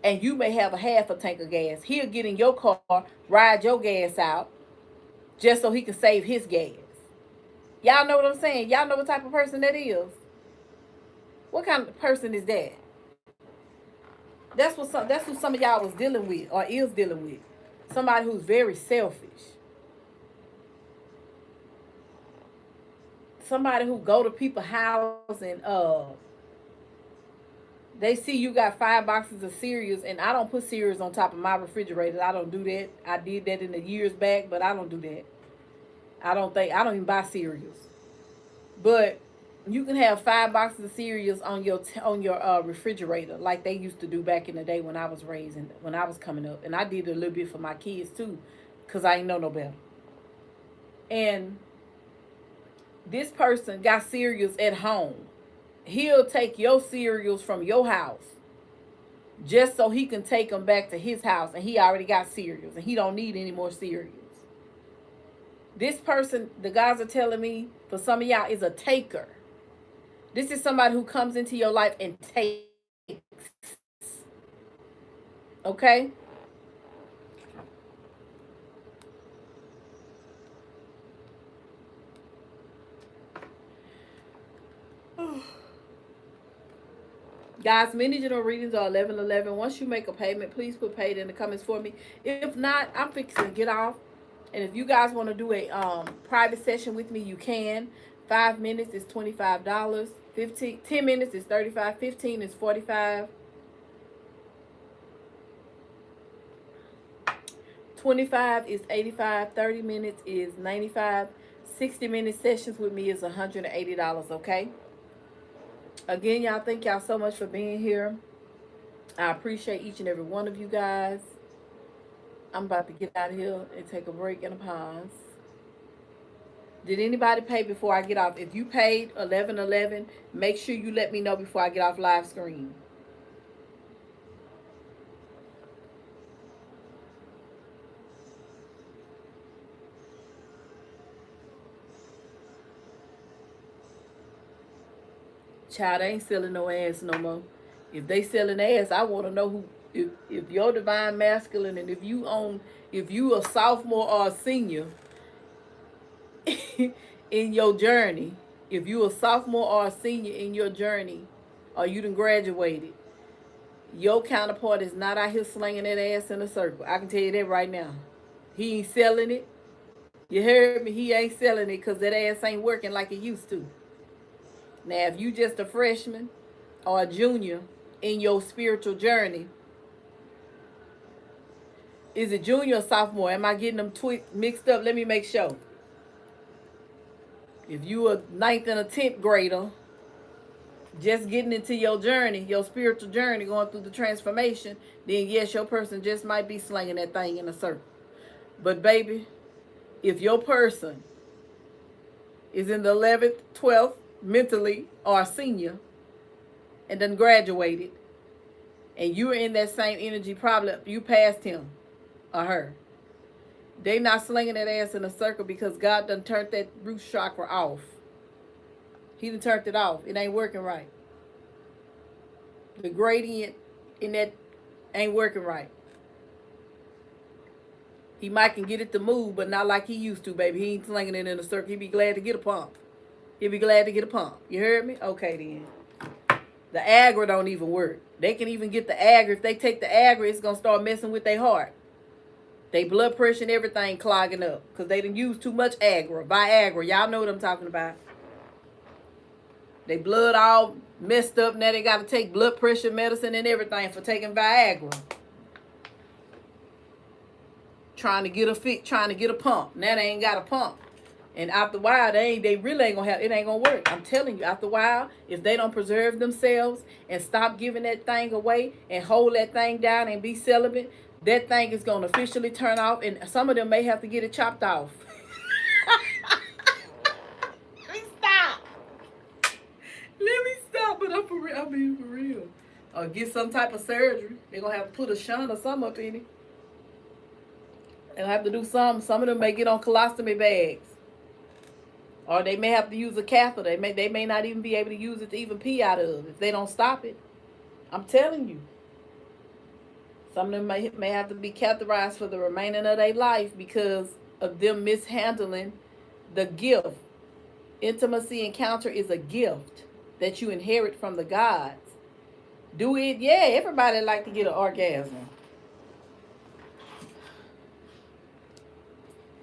and you may have a half a tank of gas. He'll get in your car, ride your gas out, just so he can save his gas. Y'all know what I'm saying? Y'all know what type of person that is? What kind of person is that? That's who some of y'all was dealing with or is dealing with. Somebody who's very selfish. Somebody who go to people's house and they see you got 5 boxes of cereals, and I don't put cereals on top of my refrigerator. I don't do that. I did that in the years back, but I don't do that. I don't even buy cereals. But you can have 5 boxes of cereals on your refrigerator like they used to do back in the day when I was when I was coming up. And I did a little bit for my kids too, because I ain't know no better. And this person got cereals at home. He'll take your cereals from your house just so he can take them back to his house, and he already got cereals and he don't need any more cereals. This person, the guys are telling me, for some of y'all, is a taker. This is somebody who comes into your life and takes. Okay? Guys, many general readings are 11:11. Once you make a payment, please put paid in the comments for me. If not, I'm fixing to get off. And if you guys want to do a private session with me, you can. 5 minutes is $25. 10 minutes is $35. 15 is $45. 25 is $85. 30 minutes is $95. 60-minute sessions with me is $180, okay? Again, y'all, thank y'all so much for being here. I appreciate each and every one of you guys. I'm about to get out of here and take a break and a pause. Did anybody pay before I get off? If you paid 11:11, make sure you let me know before I get off live screen. Child, they ain't selling no ass no more. If they selling ass, I want to know who. If you're divine masculine, and if you a sophomore or a senior in your journey, if you a sophomore or a senior in your journey, or you done graduated, your counterpart is not out here slinging that ass in a circle. I can tell you that right now. He ain't selling it. You heard me? He ain't selling it because that ass ain't working like it used to. Now, if you just a freshman or a junior in your spiritual journey, is it junior or sophomore? Am I getting them mixed up? Let me make sure. If you a 9th and a 10th grader, just getting into your journey, your spiritual journey, going through the transformation, then yes, your person just might be slinging that thing in a circle. But baby, if your person is in the 11th, 12th, mentally, or a senior, and then graduated, and you're in that same energy, probably you passed him or her. They not slinging that ass in a circle because God done turned that root chakra off. He done turned it off. It ain't working right. The gradient in that ain't working right. He might can get it to move, but not like he used to, baby. He ain't slinging it in a circle. He'd be glad to get a pump. He'd be glad to get a pump. You heard me? Okay, then. The Agra don't even work. They can even get the Agra. If they take the Agra, it's going to start messing with their heart. They blood pressure and everything clogging up because they done use too much Agra. Viagra. Y'all know what I'm talking about. They blood all messed up. Now they got to take blood pressure medicine and everything for taking Viagra. Trying to get a pump. Now they ain't got a pump. And after a while, they really ain't gonna have, it ain't gonna work. I'm telling you, after a while, if they don't preserve themselves and stop giving that thing away and hold that thing down and be celibate, that thing is gonna officially turn off, and some of them may have to get it chopped off. Let me stop. But I'm for real. I mean, for real. Or get some type of surgery. They're gonna have to put a shunt or something up in it. They'll have to do something. Some of them may get on colostomy bags. Or they may have to use a catheter. They may not even be able to use it to even pee out of if they don't stop it. I'm telling you. Some of them may have to be catheterized for the remaining of their life because of them mishandling the gift. Intimacy encounter is a gift that you inherit from the gods. Do it? Yeah, everybody like to get an orgasm.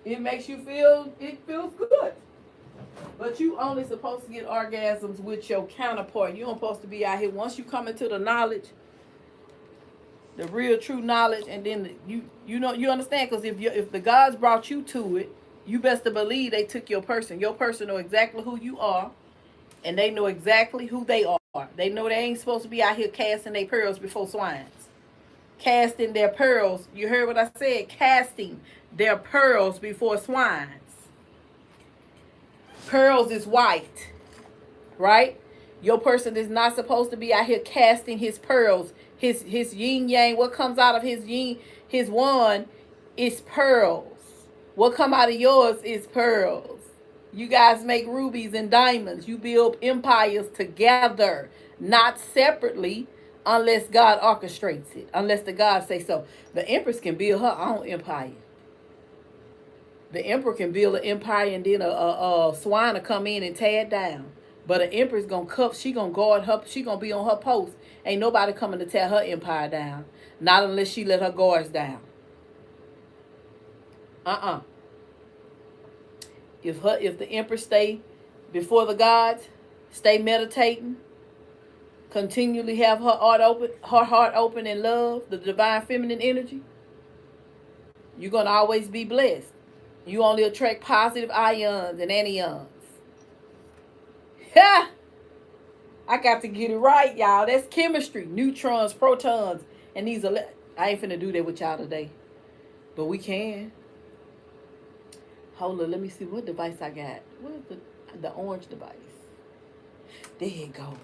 It makes you feel, it feels good. But you only supposed to get orgasms with your counterpart. You don't supposed to be out here. Once you come into the knowledge, the real true knowledge, and then you know, you understand, because if the gods brought you to it, you best to believe they took your person. Your person know exactly who you are, and they know exactly who they are. They know they ain't supposed to be out here casting their pearls before swines. Casting their pearls. You heard what I said? Casting their pearls before swines. Pearls is white, right? Your person is not supposed to be out here casting his pearls, his yin yang. What comes out of his yin, his one, is pearls. What come out of yours is pearls. You guys make rubies and diamonds. You build empires together, not separately, unless God orchestrates it, unless the God say so. The empress can build her own empire. The emperor can build an empire, and then a swine will come in and tear it down. But an empress gonna cuff. She gonna guard her. She gonna be on her post. Ain't nobody coming to tear her empire down. Not unless she let her guards down. If the empress stay before the gods, stay meditating, continually have her heart open in love, the divine feminine energy, you're gonna always be blessed. You only attract positive ions and anions. Ha! I got to get it right, y'all. That's chemistry. Neutrons, protons, and these are. I ain't finna do that with y'all today, but we can. Hold on, let me see what device I got. Where's the orange device? There you go.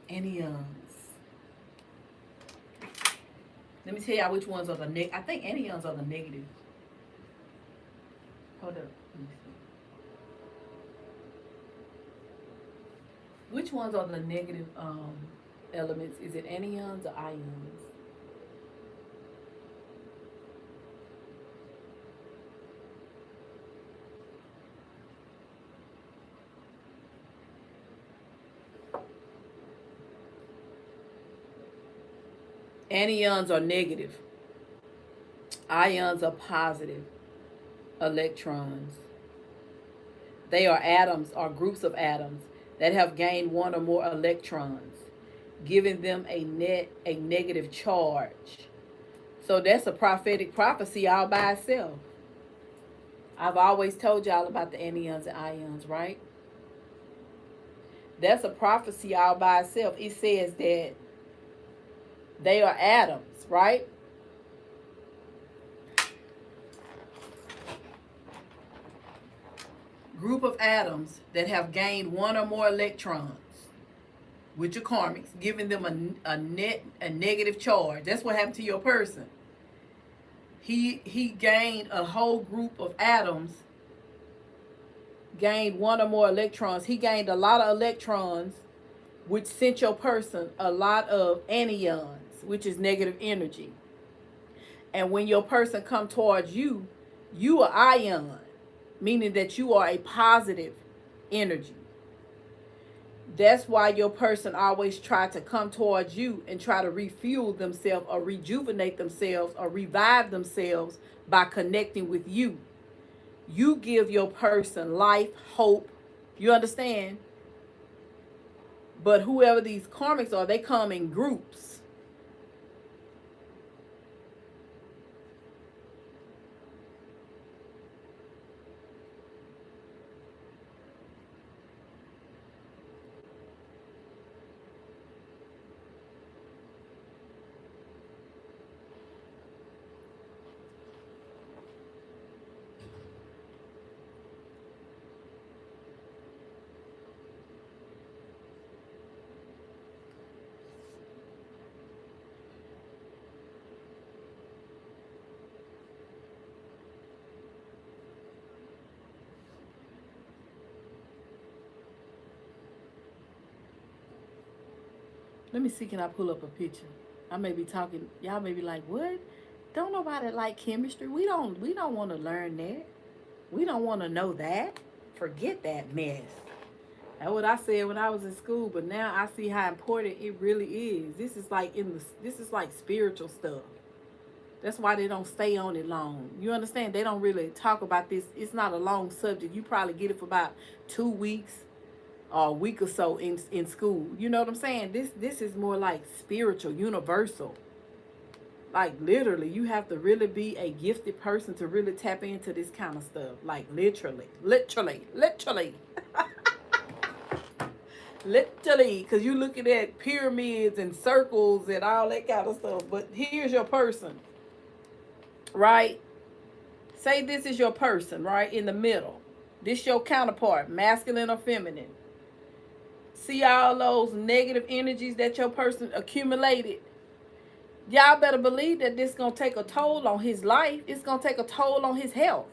Anions. Let me tell y'all which ones are the negative. I think anions are the negative. Hold up. Let me see. Which ones are the negative elements? Is it anions or ions? Anions are negative. Ions are positive electrons. They are atoms or groups of atoms that have gained one or more electrons, giving them a negative charge. So that's a prophetic prophecy all by itself. I've always told y'all about the anions and ions, right? That's a prophecy all by itself. It says that they are atoms, right? Group of atoms that have gained one or more electrons, which are karmics, giving them a negative charge. That's what happened to your person. He gained a whole group of atoms, gained one or more electrons. He gained a lot of electrons, which sent your person a lot of anions, which is negative energy. And when your person come towards you, you are ion, meaning that you are a positive energy. That's why your person always try to come towards you and try to refuel themselves or rejuvenate themselves or revive themselves by connecting with you. You give your person life, hope. You understand? But whoever these karmics are, they come in groups. Let me see, can I pull up a picture? I may be talking, y'all may be like, what? Don't nobody like chemistry. We don't want to learn that. We don't want to know that. Forget that mess. That's what I said when I was in school, but now I see how important it really is. This is like spiritual stuff. That's why they don't stay on it long. You understand? They don't really talk about this. It's not a long subject. You probably get it for about 2 weeks or a week or so in school. You know what I'm saying? This is more like spiritual, universal. Like literally, you have to really be a gifted person to really tap into this kind of stuff. Like literally, literally, literally. Literally, because you're looking at pyramids and circles and all that kind of stuff. But here's your person, right? Say this is your person, right? In the middle. This your counterpart, masculine or feminine. See all those negative energies that your person accumulated? Y'all better believe that this is going to take a toll on his life. It's going to take a toll on his health.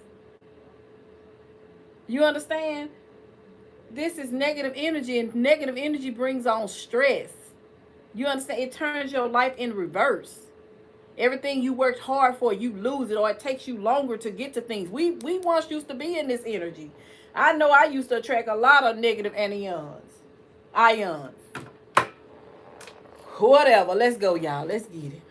You understand? This is negative energy, and negative energy brings on stress. You understand? It turns your life in reverse. Everything you worked hard for, you lose it, or it takes you longer to get to things. We once used to be in this energy. I know I used to attract a lot of negative anions. Ions. Whatever. Let's go, y'all. Let's get it.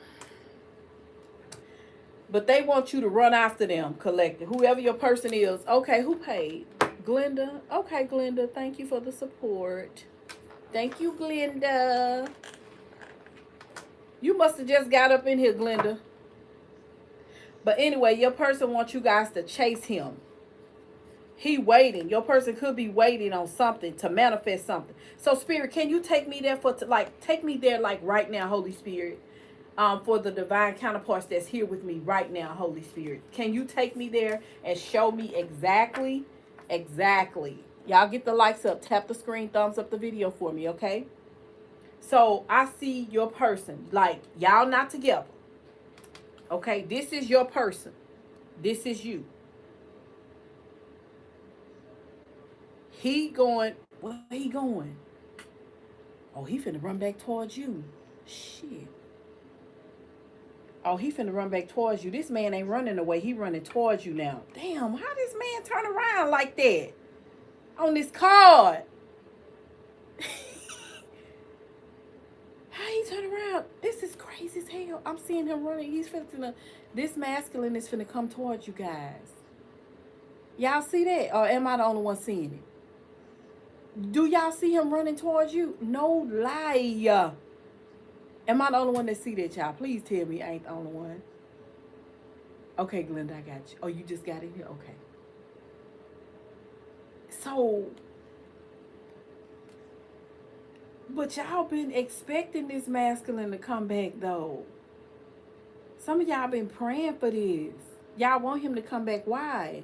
But they want you to run after them, collective. Whoever your person is. Okay, who paid? Glenda. Okay, Glenda. Thank you for the support. Thank you, Glenda. You must have just got up in here, Glenda. But anyway, your person wants you guys to chase him. He waiting. Your person could be waiting on something to manifest something. So, Spirit, can you take me there take me there like right now, Holy Spirit? For the divine counterparts that's here with me right now, Holy Spirit. Can you take me there and show me exactly? Y'all get the likes up. Tap the screen, thumbs up the video for me, okay? So I see your person. Like, y'all not together. Okay, this is your person. This is you. He going, where he going? Oh, he finna run back towards you. Shit. Oh, he finna run back towards you. This man ain't running away. He running towards you now. Damn, how this man turn around like that? On this card. How he turn around? This is crazy as hell. I'm seeing him running. He's finna, this masculine is finna come towards you guys. Y'all see that? Or am I the only one seeing it? Do y'all see him running towards you? No lie. Am I the only one that see that, y'all? Please tell me I ain't the only one. Okay, Glenda, I got you. Oh, you just got in here? Okay. So, but y'all been expecting this masculine to come back, though. Some of y'all been praying for this. Y'all want him to come back. Why?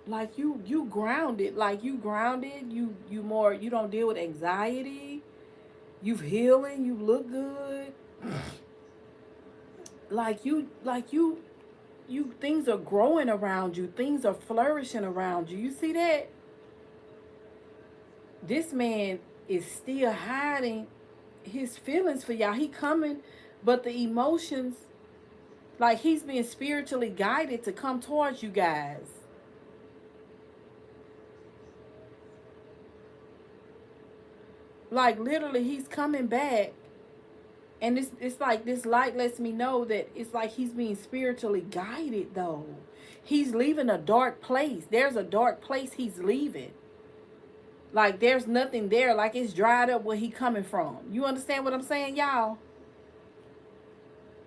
Like you grounded. Like you grounded. You more, you don't deal with anxiety. You've healing. You look good. like you things are growing around you. Things are flourishing around you. You see that? This man is still hiding his feelings for y'all. He coming, but the emotions, like he's being spiritually guided to come towards you guys. Like literally he's coming back. And it's like this light lets me know that it's like he's being spiritually guided though. He's leaving a dark place. There's a dark place he's leaving. Like there's nothing there. Like it's dried up where he coming from. You understand what I'm saying, y'all?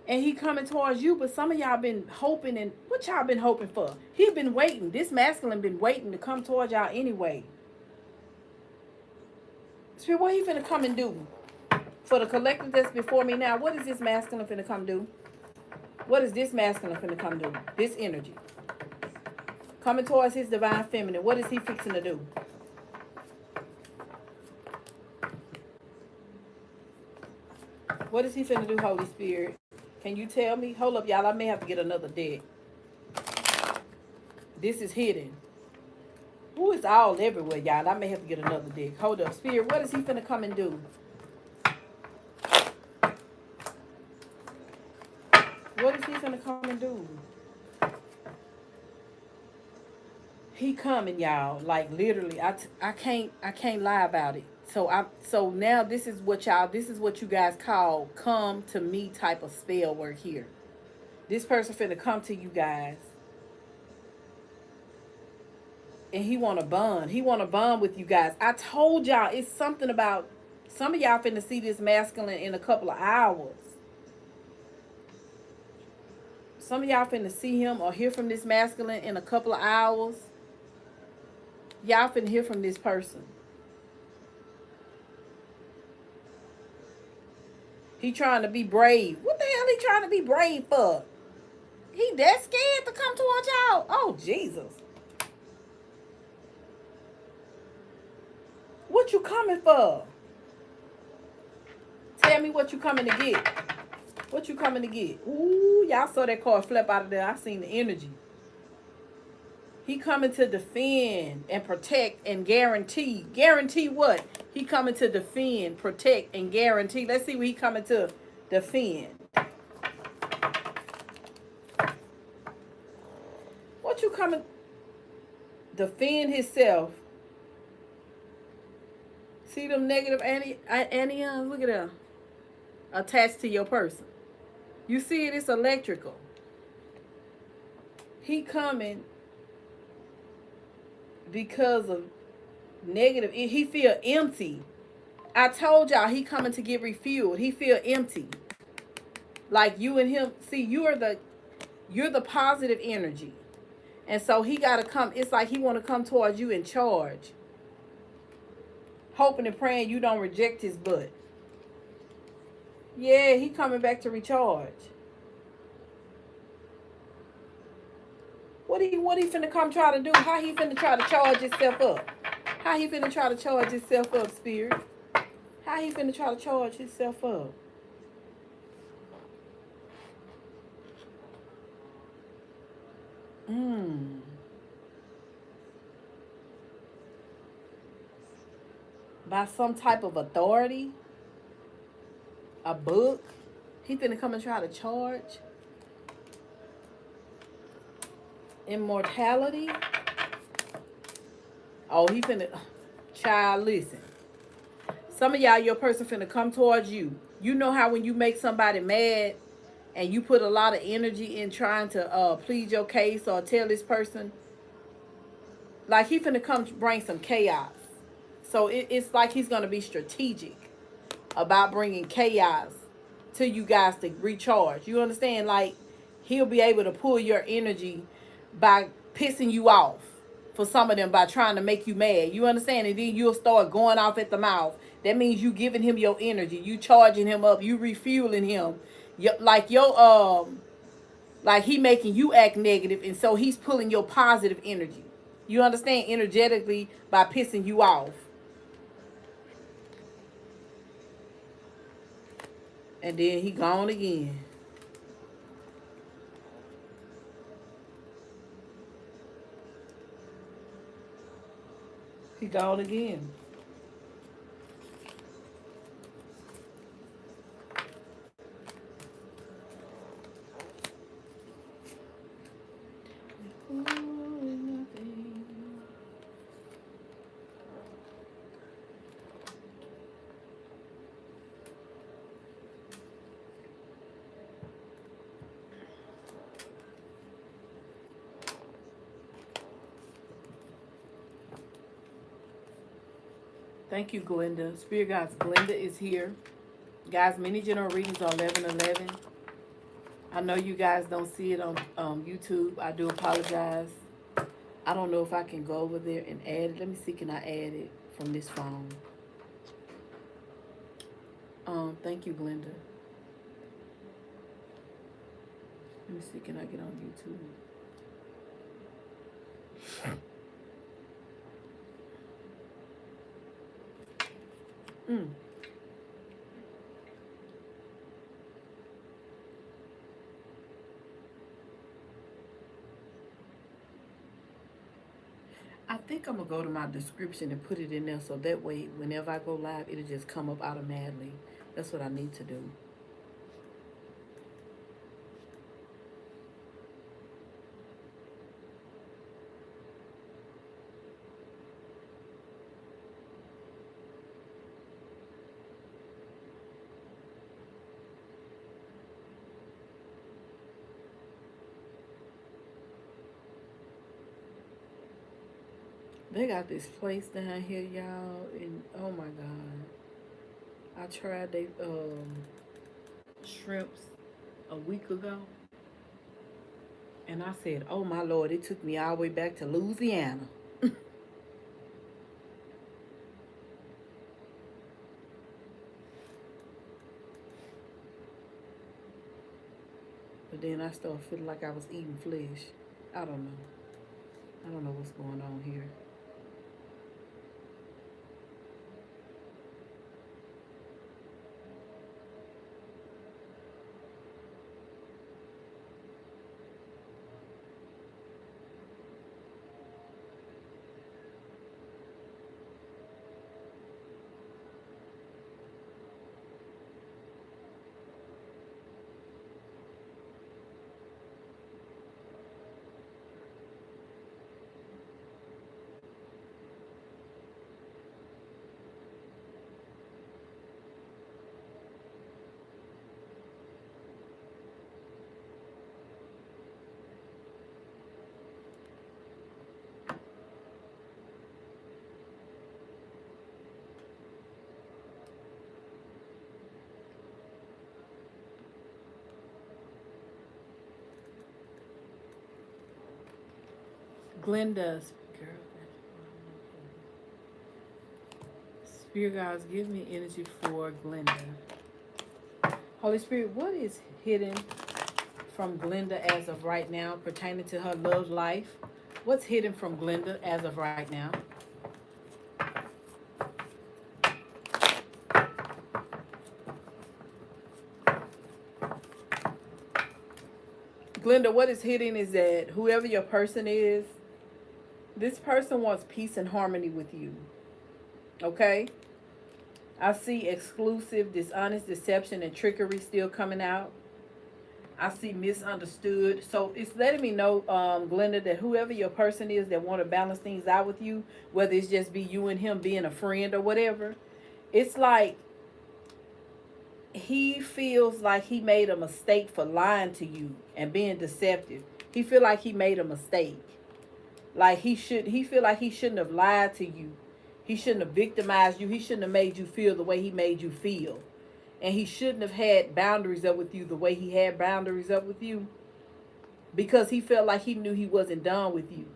And he coming towards you, but some of y'all been hoping, and what y'all been hoping for? He been waiting. This masculine been waiting to come towards y'all anyway. Spirit, what he finna come and do? For the collective that's before me now, what is this masculine finna come do? What is this masculine finna come do? This energy. Coming towards his divine feminine. What is he fixing to do? What is he finna do, Holy Spirit? Can you tell me? Hold up, y'all. I may have to get another deck. This is hidden. Ooh, it's all everywhere, y'all. I may have to get another deck. Hold up, Spirit. What is he finna come and do? What is he finna come and do? He coming, y'all. Like literally, I can't lie about it. So now this is what you guys call come to me type of spell work here. This person finna come to you guys. And he want to bond. He want to bond with you guys. I told y'all it's something about some of y'all finna see this masculine in a couple of hours. Some of y'all finna see him or hear from this masculine in a couple of hours. Y'all finna hear from this person. He trying to be brave. What the hell he trying to be brave for? He that scared to come towards y'all? Oh, Jesus. What you coming for? Tell me what you coming to get. What you coming to get? Ooh, y'all saw that card flip out of there. I seen the energy. He coming to defend and protect and guarantee. Guarantee what? He coming to defend, protect, and guarantee. Let's see what he coming to defend. What you coming? Defend himself. See them negative anions? Look at them. Attached to your person. You see it? It's electrical. He coming because of negative. He feel empty. I told y'all he coming to get refueled. He feel empty. Like you and him. See, you're the positive energy. And so he got to come. It's like he want to come towards you in charge. Hoping and praying you don't reject his butt. Yeah, he coming back to recharge. What he finna come try to do? How he finna try to charge himself up? How he finna try to charge himself up, Spirit? How he finna try to charge himself up? by some type of authority, a book. He finna come and try to charge. Immortality. Oh, he finna. Child, listen. Some of y'all, your person finna come towards you. You know how when you make somebody mad and you put a lot of energy in trying to plead your case or tell this person, like he finna come bring some chaos. So it's like he's gonna be strategic about bringing chaos to you guys to recharge. You understand? Like he'll be able to pull your energy by pissing you off for some of them by trying to make you mad. You understand? And then you'll start going off at the mouth. That means you giving him your energy. You charging him up. You refueling him. Like he making you act negative, and so he's pulling your positive energy. You understand? Energetically by pissing you off. And then he gone again. He gone again. Thank you, Glenda. Spirit Guides, Glenda is here. Guys, mini general readings are 11:11. I know you guys don't see it on YouTube. I do apologize. I don't know if I can go over there and add it. Let me see, can I add it from this phone? Thank you, Glenda. Let me see, can I get on YouTube? I think I'm going to go to my description and put it in there so that way whenever I go live, it'll just come up automatically. That's what I need to do. They got this place down here, y'all, and oh my God. I tried they shrimps a week ago. And I said, oh my Lord, it took me all the way back to Louisiana. But then I started feeling like I was eating flesh. I don't know. I don't know what's going on here. Glenda's girl. Spirit guides, give me energy for Glenda. Holy Spirit, what is hidden from Glenda as of right now pertaining to her love life? What's hidden from Glenda as of right now? Glenda, what is hidden is that whoever your person is, this person wants peace and harmony with you. Okay? I see exclusive, dishonest, deception, and trickery still coming out. I see misunderstood. So it's letting me know, Glenda, that whoever your person is that want to balance things out with you, whether it's just be you and him being a friend or whatever, it's like he feels like he made a mistake for lying to you and being deceptive. He feel like he made a mistake. Like he feel like he shouldn't have lied to you. He shouldn't have victimized you. He shouldn't have made you feel the way he made you feel. And he shouldn't have had boundaries up with you the way he had boundaries up with you, because he felt like he knew he wasn't done with you.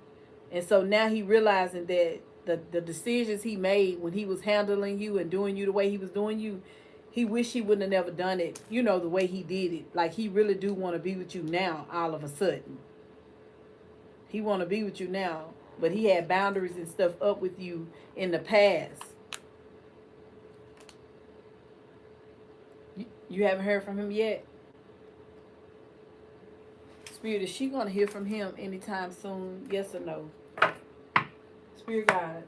And so now he realizing that the decisions he made when he was handling you and doing you the way he was doing you, he wished he wouldn't have never done it, you know, the way he did it. Like, he really do want to be with you now all of a sudden. He want to be with you now, but he had boundaries and stuff up with you in the past. You haven't heard from him yet? Spirit, is she going to hear from him anytime soon? Yes or no? Spirit guides.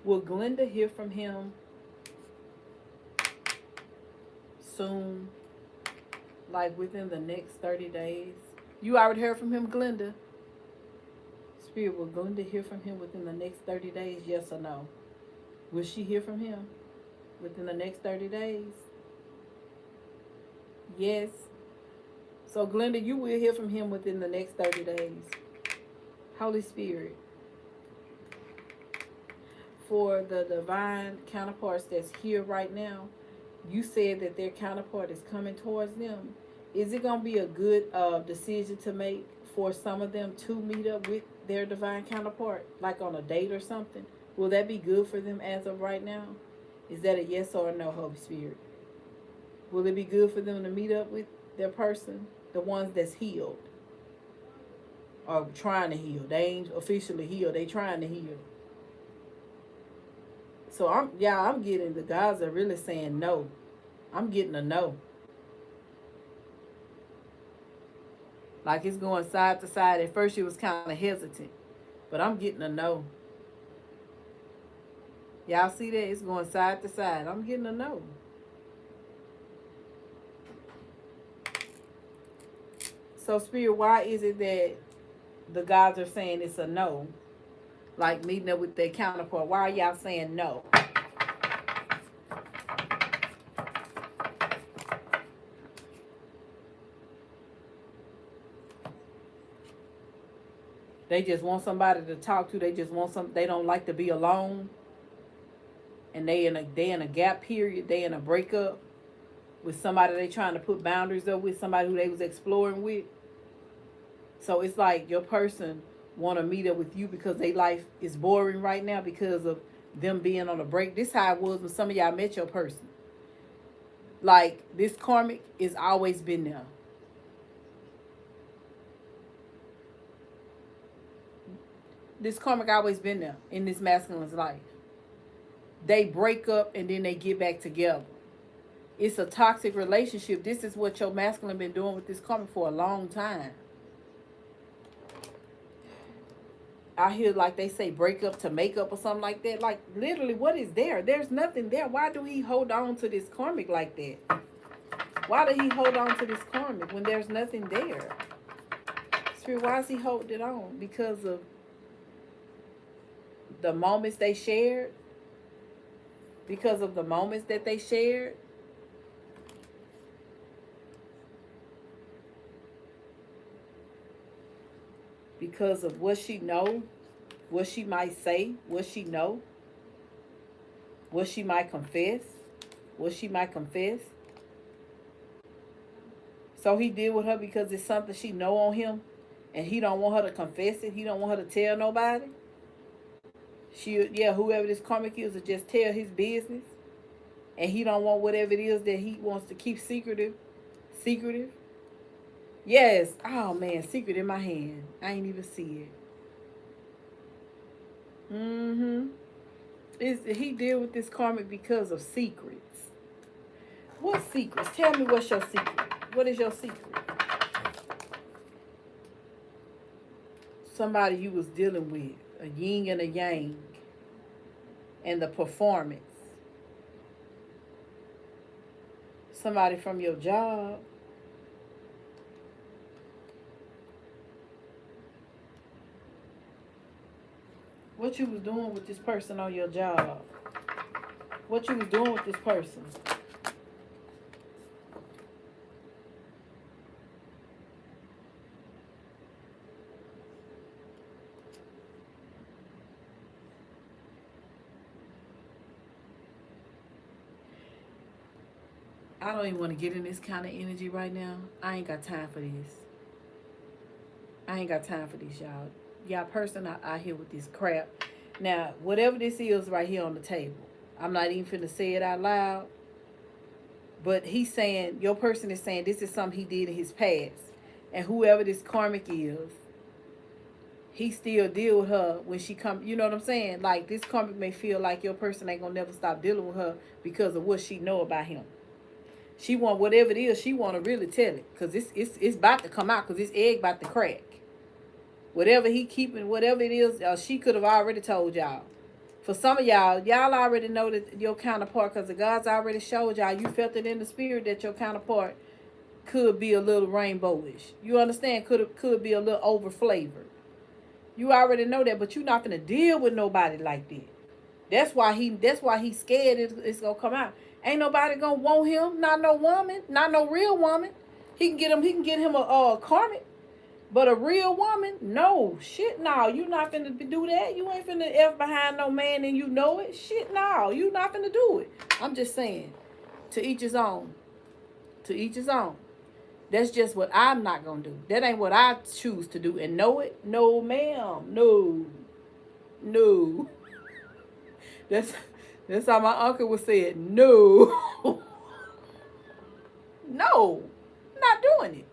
Will Glenda hear from him soon? Like within the next 30 days? You already heard from him, Glenda? Spirit, will Glenda hear from him within the next 30 days? Yes or no? Will she hear from him within the next 30 days? Yes. So, Glenda, you will hear from him within the next 30 days. Holy Spirit, for the divine counterparts that's here right now, you said that their counterpart is coming towards them. Is it going to be a good decision to make for some of them to meet up with their divine counterpart, like on a date or something? Will that be good for them as of right now? Is that a yes or a no, Holy Spirit? Will it be good for them to meet up with their person, the ones that's healed or trying to heal? They ain't officially healed. They trying to heal. So I'm getting, the gods are really saying no. I'm getting a no. Like, it's going side to side. At first it was kind of hesitant, but I'm getting a no. Y'all see that? It's going side to side. I'm getting a no. So, Spirit, why is it that the gods are saying it's a no? Like meeting up with their counterpart. Why are y'all saying no? They just want somebody to talk to. They just want some. They don't like to be alone. And they in a gap period. They in a breakup with somebody they trying to put boundaries up with. Somebody who they was exploring with. So it's like your person want to meet up with you because their life is boring right now because of them being on a break. This is how it was when some of y'all met your person. Like, this karmic is always been there. This karmic always been there in this masculine's life. They break up and then they get back together. It's a toxic relationship. This is what your masculine been doing with this karmic for a long time. I hear like they say break up to make up or something like that. Like, literally, what is there? There's nothing there. Why do he hold on to this karmic like that? Why did he hold on to this karmic when there's nothing there? Spirit, why is he holding it on? Because of the moments they shared? Because of the moments that they shared? Because of what she know? What she might say? What she know? What she might confess? What she might confess? So he deal with her because it's something she know on him, and he don't want her to confess it. He don't want her to tell nobody. Whoever this karmic is, to just tell his business, and he don't want whatever it is that he wants to keep secretive. Yes. Oh man, secret in my hand. I ain't even see it. He deal with this karmic because of secrets. What secrets? Tell me what's your secret. What is your secret? Somebody you was dealing with. A yin and a yang. and the performance. Somebody from your job. What you was doing with this person on your job? What you was doing with this person? I don't even want to get in this kind of energy right now. I ain't got time for this. I ain't got time for this, y'all. Y'all person out here with this crap. Now, whatever this is right here on the table, I'm not even finna say it out loud. But he's saying, your person is saying this is something he did in his past. And whoever this karmic is, he still deal with her when she come. You know what I'm saying? Like, this karmic may feel like your person ain't gonna never stop dealing with her because of what she know about him. She want whatever it is, she want to really tell it. Because it's about to come out, because this egg about to crack. Whatever he keeping, whatever it is, she could have already told y'all. For some of y'all already know that your counterpart, because the God's already showed y'all, you felt it in the spirit that your counterpart could be a little rainbowish. You understand? Could be a little over flavored. You already know that, but you're not gonna deal with nobody like that. That's why he's scared it's gonna come out. Ain't nobody gonna want him, not no woman, not no real woman. He can get him a karmic. But a real woman, no. Shit, no. You not finna do that. You ain't finna F behind no man and you know it. Shit, no. You not finna do it. I'm just saying. To each his own. To each his own. That's just what I'm not gonna do. That ain't what I choose to do. And know it? No, ma'am. No. No. That's how my uncle would say it. No. No. Not doing it.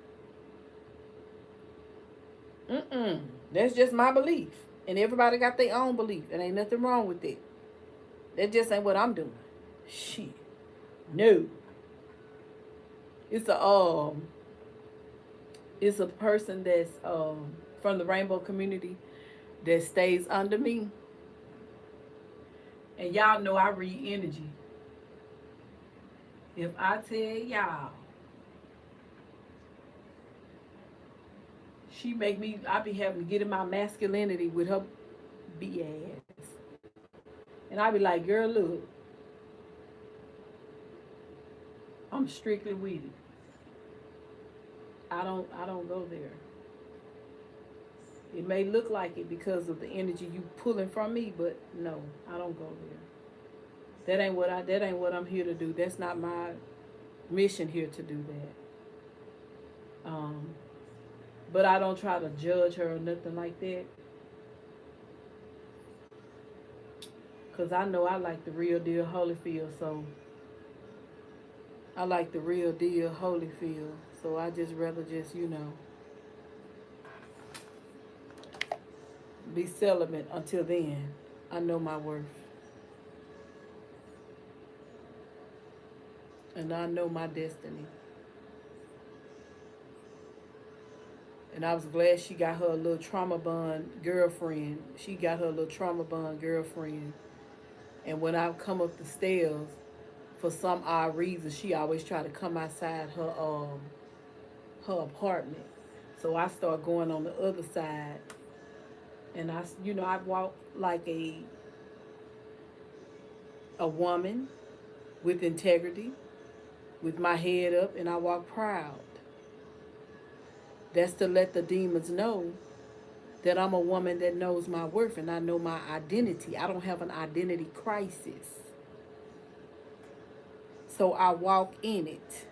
That's just my belief. And everybody got their own belief. And ain't nothing wrong with that. That just ain't what I'm doing. Shit. No. It's a person that's from the rainbow community that stays under me. And y'all know I read energy. If I tell y'all, I be having to get in my masculinity with her BS. And I be like, girl, look, I'm strictly with it. I don't go there. It may look like it because of the energy you pulling from me, but no, I don't go there. That ain't what I'm here to do. That's not my mission here to do that. But I don't try to judge her or nothing like that. Because I know I like the real deal Holyfield, so I like the real deal Holyfield. So I just rather just, be celibate until then. I know my worth. And I know my destiny. And I was glad she got her a little trauma bond girlfriend. She got her a little trauma bond girlfriend. And when I come up the stairs, for some odd reason, she always try to come outside her apartment. So I start going on the other side. And I walk like a woman with integrity, with my head up, and I walk proud. That's to let the demons know that I'm a woman that knows my worth and I know my identity. I don't have an identity crisis. So I walk in it.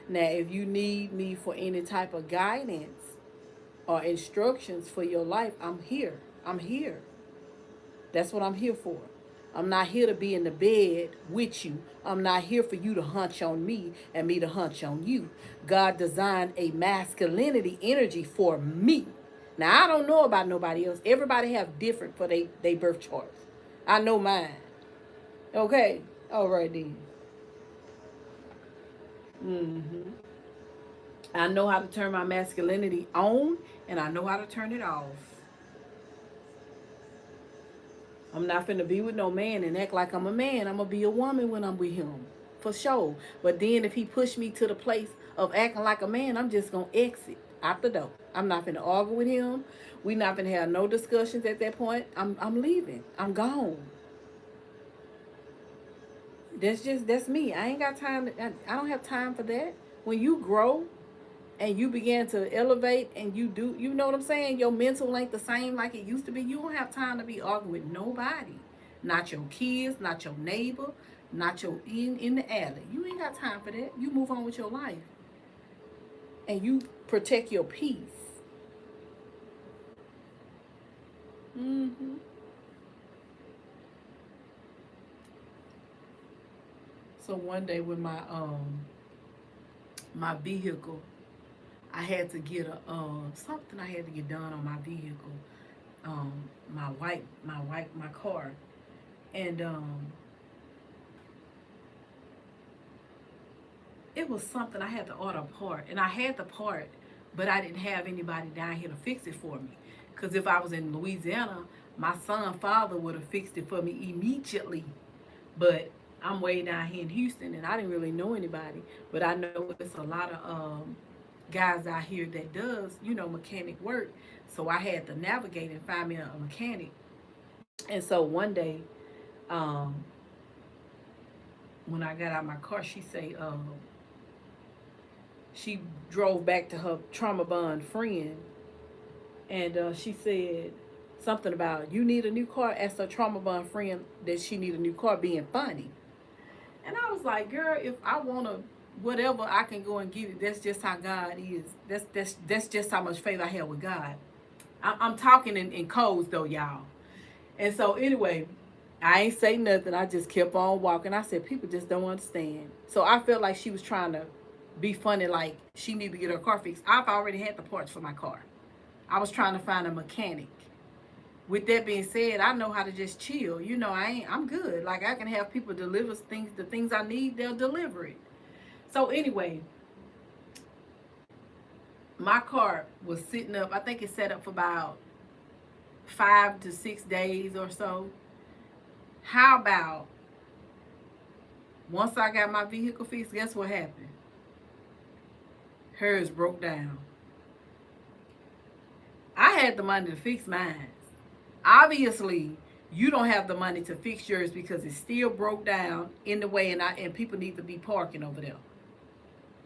Now, if you need me for any type of guidance or instructions for your life, I'm here. I'm here. That's what I'm here for. I'm not here to be in the bed with you. I'm not here for you to hunch on me and me to hunch on you. God designed a masculinity energy for me. Now, I don't know about nobody else. Everybody have different for they birth charts. I know mine. Okay? All right then. I know how to turn my masculinity on, and I know how to turn it off. I'm not finna be with no man and act like I'm a man. I'm gonna be a woman when I'm with him, for sure. But then if he push me to the place of acting like a man, I'm just gonna exit out the door. I'm not finna argue with him. We not finna have no discussions at that point. I'm leaving. I'm gone. That's me. I ain't got time. I don't have time for that. When you grow and you begin to elevate and you do, you know what I'm saying? Your mental ain't the same like it used to be. You don't have time to be arguing with nobody. Not your kids, not your neighbor, not your in the alley. You ain't got time for that. You move on with your life and you protect your peace. Mm-hmm. So one day with my vehicle, I had to get a something I had to get done on my vehicle, my car, and it was something I had to order a part, and I had the part, but I didn't have anybody down here to fix it for me. Cause if I was in Louisiana, my son's father would have fixed it for me immediately. But I'm way down here in Houston, and I didn't really know anybody. But I know it's a lot of guys out here that does, mechanic work. So I had to navigate and find me a mechanic. And so one day, um, when I got out of my car, she drove back to her trauma bond friend, and she said something about you need a new car. Asked her trauma bond friend that she need a new car, being funny. And I was like, girl, if I want to, whatever, I can go and get it. That's just how God is. That's just how much faith I have with God. I'm talking in codes though, y'all. And so anyway, I ain't say nothing. I just kept on walking. I said, people just don't understand. So I felt like she was trying to be funny, like she needed to get her car fixed. I've already had the parts for my car. I was trying to find a mechanic. With that being said, I know how to just chill. I'm good. Like I can have people deliver the things I need, they'll deliver it. So anyway, my car was sitting up. I think it set up for about 5 to 6 days or so. How about once I got my vehicle fixed, guess what happened? Hers broke down. I had the money to fix mine. Obviously, you don't have the money to fix yours because it still broke down in the way, and people need to be parking over there.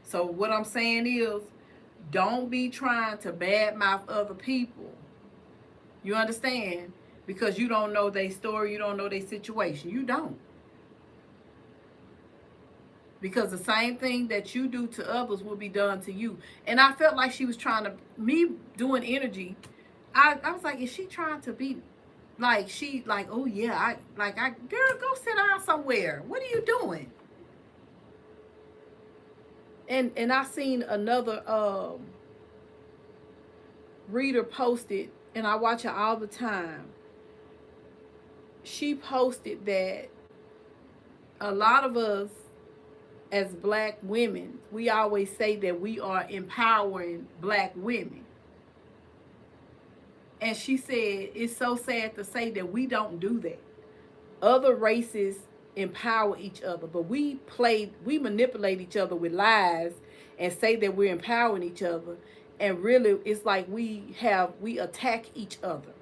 So what I'm saying is, don't be trying to badmouth other people. You understand? Because you don't know their story, you don't know their situation. You don't. Because the same thing that you do to others will be done to you. And I felt like she was trying to, me doing energy, I was like, is she trying to be like, oh yeah, girl, go sit down somewhere. What are you doing? And I seen another reader posted, and I watch her all the time. She posted that a lot of us as black women, we always say that we are empowering black women. And she said, it's so sad to say that we don't do that. Other races empower each other, but we manipulate each other with lies and say that we're empowering each other. And really, it's like we attack each other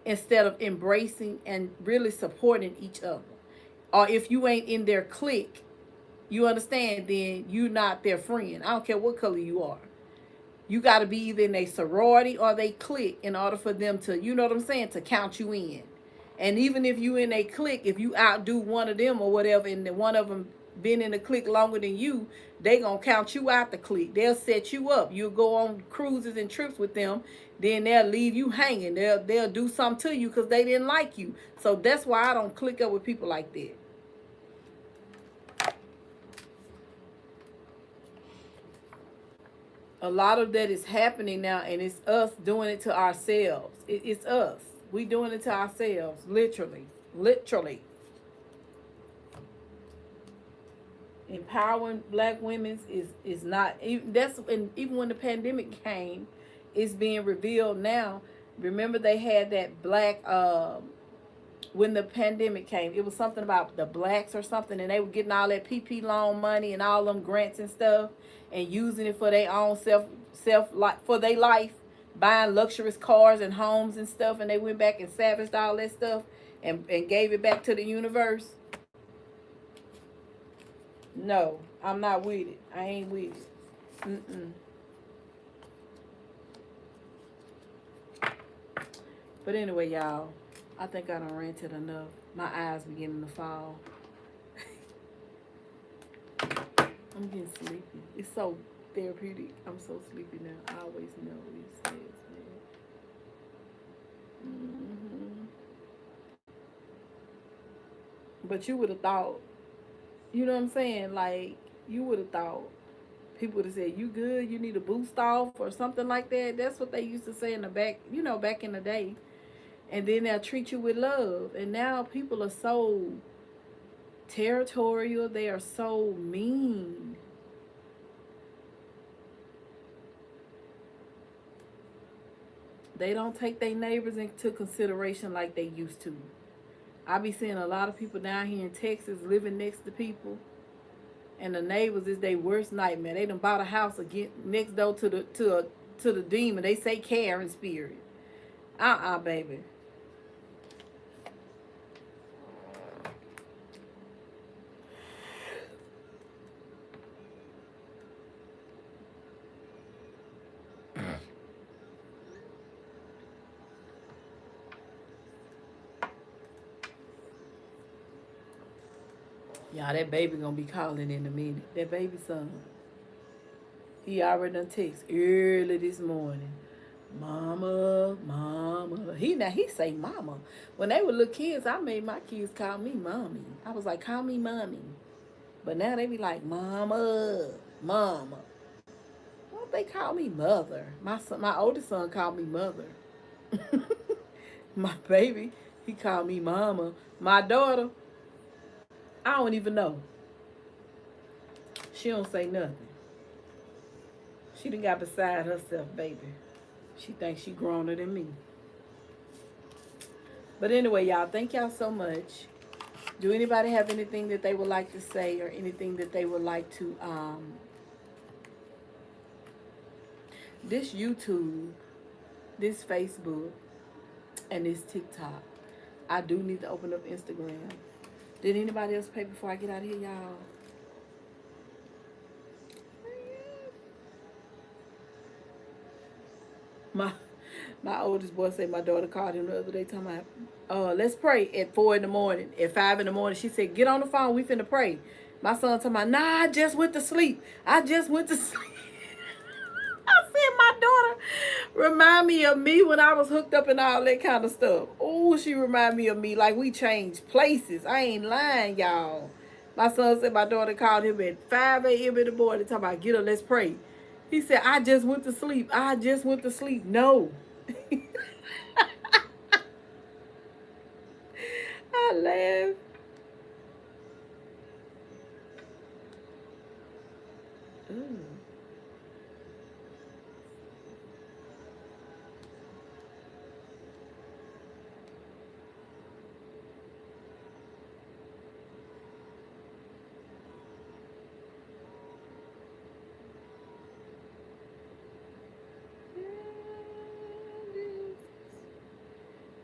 instead of embracing and really supporting each other. Or if you ain't in their clique, you understand, then you're not their friend. I don't care what color you are. You got to be either in a sorority or they clique in order for them to, you know what I'm saying, to count you in. And even if you in a clique, if you outdo one of them or whatever, and one of them been in the clique longer than you, they gonna count you out the clique. They'll set you up. You'll go on cruises and trips with them. Then they'll leave you hanging. They'll do something to you because they didn't like you. So that's why I don't click up with people like that. A lot of that is happening now, and it's us doing it to ourselves. It's us. We doing it to ourselves, literally. Empowering black women is not even, and even when the pandemic came, it's being revealed now. Remember they had that black when the pandemic came. It was something about the blacks or something, and they were getting all that PP loan money and all them grants and stuff, and using it for their own for their life, buying luxurious cars and homes and stuff, and they went back and savaged all that stuff and gave it back to the universe. No, I'm not with it. I ain't with it. Mm-mm. But anyway, y'all, I think I done ranted enough. My eyes beginning to fall. I'm getting sleepy. It's so therapeutic. I'm so sleepy now. I always know these things, man. But you would have thought, you know what I'm saying? Like, you would have thought people would have said, you good? You need a boost off or something like that. That's what they used to say in the back, back in the day. And then they'll treat you with love. And now people are so territorial. They are so mean. They don't take their neighbors into consideration like they used to. I be seeing a lot of people down here in Texas living next to people, and the neighbors is their worst nightmare. They done bought a house again next door to the demon. They say Karen spirit. Baby. Y'all, that baby gonna be calling in a minute. That baby son. He already done text early this morning. Mama, mama. He say mama. When they were little kids, I made my kids call me mommy. I was like, call me mommy. But now they be like, mama, mama. Well, they call me mother. My oldest son called me mother. My baby, he called me mama. My daughter, I don't even know. She don't say nothing. She done got beside herself, baby. She thinks she growner than me. But anyway, y'all, thank y'all so much. Do anybody have anything that they would like to say or anything that they would like to this YouTube, this Facebook, and this TikTok. I do need to open up Instagram. Did anybody else pay before I get out of here, y'all? My oldest boy said my daughter called him the other day talking about, let's pray at 4 in the morning. At 5 in the morning, she said, get on the phone, we finna pray. My son talking about, nah, I just went to sleep. I just went to sleep. I said, my daughter remind me of me when I was hooked up and all that kind of stuff. Oh, she remind me of me like we changed places. I ain't lying, y'all. My son said my daughter called him at 5 a.m. in the morning talking about, get up, let's pray. He said, I just went to sleep. I just went to sleep. No. I laughed. Ooh.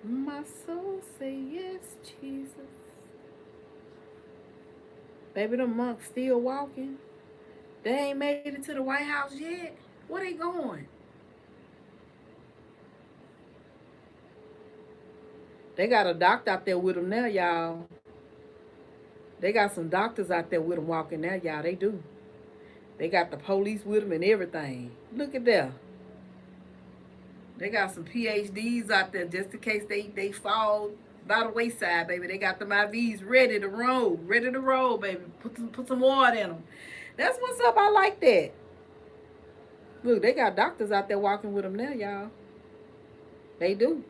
My soul say yes, Jesus. Baby, the monks still walking. They ain't made it to the White House yet. Where they going? They got a doctor out there with them now, y'all. They got some doctors out there with them walking now, y'all. They do. They got the police with them and everything. Look at that. They got some PhDs out there just in case they fall by the wayside, baby. They got them IVs ready to roll, baby. Put some water in them. That's what's up. I like that. Look, they got doctors out there walking with them now, y'all. They do.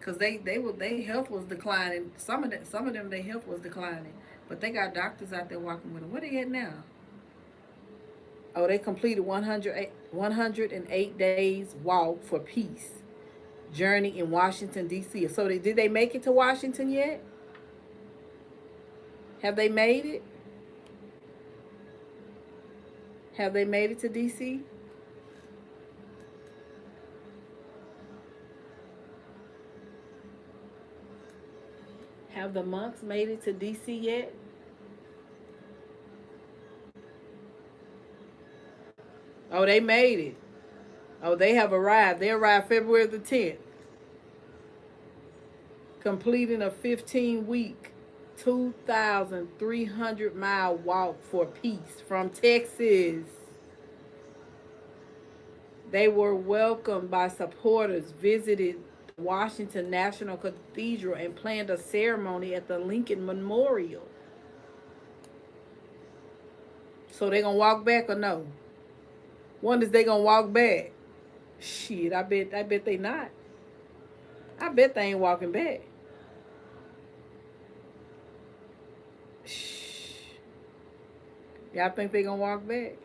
Cause they health was declining. Some of them their health was declining, but they got doctors out there walking with them. Where they at now? Oh, they completed 108 days walk for peace. journey in Washington, D.C. So did they make it to Washington yet? Have they made it? Have they made it to D.C.? Have the monks made it to D.C. yet? Oh, they made it. Oh, they have arrived. They arrived February the 10th, completing a 15-week, 2,300-mile walk for peace from Texas. They were welcomed by supporters, visited Washington National Cathedral, and planned a ceremony at the Lincoln Memorial. So they gonna walk back or no? When is they gonna walk back? Shit, I bet they not. I bet they ain't walking back. Shh. Y'all think they gonna walk back?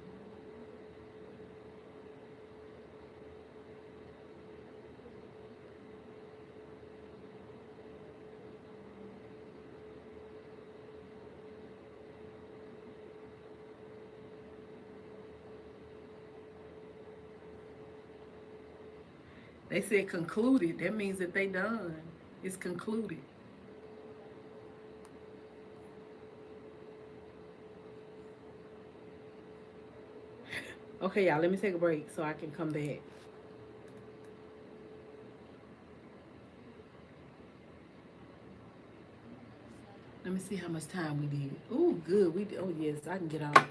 They said concluded. That means that they done. It's concluded. Okay, y'all, let me take a break so I can come back. Let me see how much time we did. Ooh, good. Oh, yes, I can get off.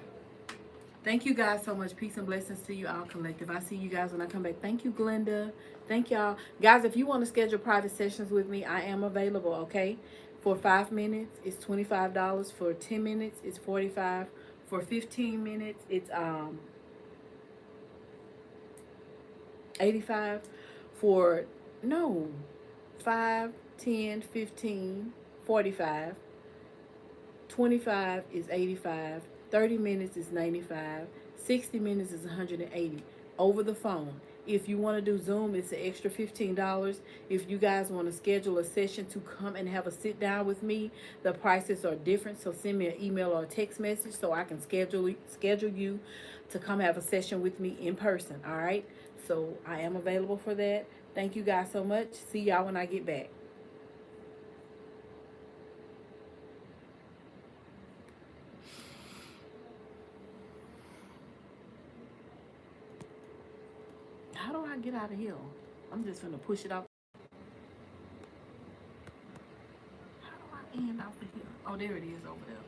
Thank you guys so much. Peace and blessings to you all collective. I see you guys when I come back. Thank you, Glenda. Thank y'all. Guys, if you want to schedule private sessions with me, I am available, okay? For 5 minutes, it's $25. For 10 minutes, it's $45. For 15 minutes, it's 85. For, no, 5, 10, 15, 45. 25 is 85. 30 minutes is 95. 60 minutes is 180 over the phone. If you want to do Zoom, it's an extra $15. If you guys want to schedule a session to come and have a sit down with me, the prices are different. So send me an email or a text message so I can schedule you to come have a session with me in person. All right. So I am available for that. Thank you guys so much. See y'all when I get back. How do I get out of here? I'm just gonna push it off. How do I end off of here? Oh, there it is over there.